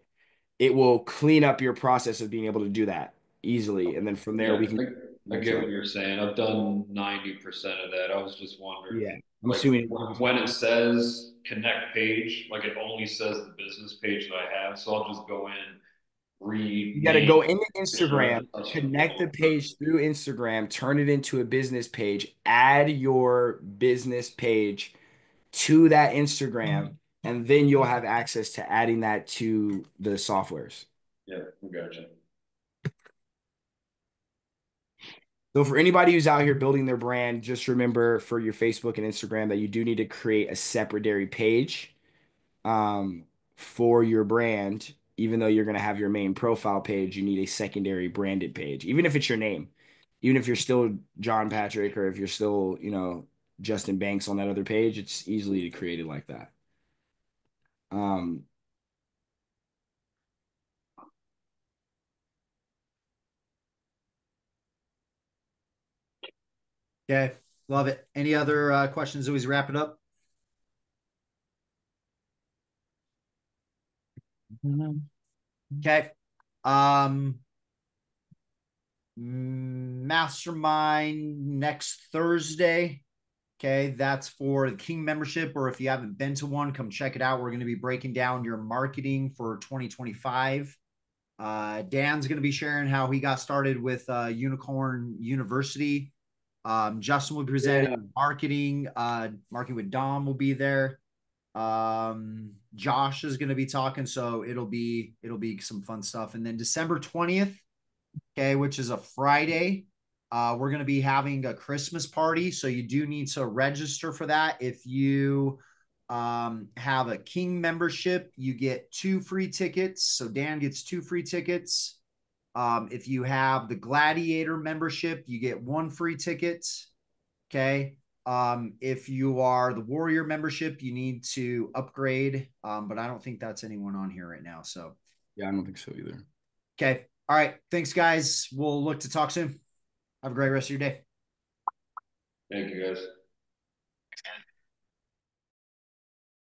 it will clean up your process of being able to do that easily. And then from there, Yeah, we can. I get what you're saying. I've done 90% of that. I was just wondering, Yeah. I'm like, assuming. when it says connect page, like it only says the business page that I have. So I'll just go in, You got to go rename, into make sure I have Instagram, to touch the connect the photo. page through Instagram, turn it into a business page, add your business page to that Instagram, and then you'll have access to adding that to the softwares. Yeah, I gotcha. So for anybody who's out here building their brand, just remember for your Facebook and Instagram that you do need to create a secondary page um, for your brand. Even though you're going to have your main profile page, you need a secondary branded page, even if it's your name, even if you're still John Patrick or if you're still, Justin Banks on that other page, it's easily created like that. Um, Okay, love it. Any other questions as we wrap it up? Okay. Mastermind next Thursday. Okay, that's for the King membership, or if you haven't been to one, come check it out. We're going to be breaking down your marketing for 2025. Dan's going to be sharing how he got started with Unicorn University. Justin will be presenting marketing. Marketing with Dom will be there. Josh is going to be talking, so it'll be some fun stuff. And then December 20th, okay, which is a Friday, we're going to be having a Christmas party. So you do need to register for that. If you have a King membership, you get 2 free tickets. So Dan gets 2 free tickets. If you have the Gladiator membership, you get 1 free ticket. Okay. If you are the Warrior membership, you need to upgrade. But I don't think that's anyone on here right now. So yeah, I don't think so either. okay. All right. Thanks, guys. We'll look to talk soon. Have a great rest of your day. Thank you, guys.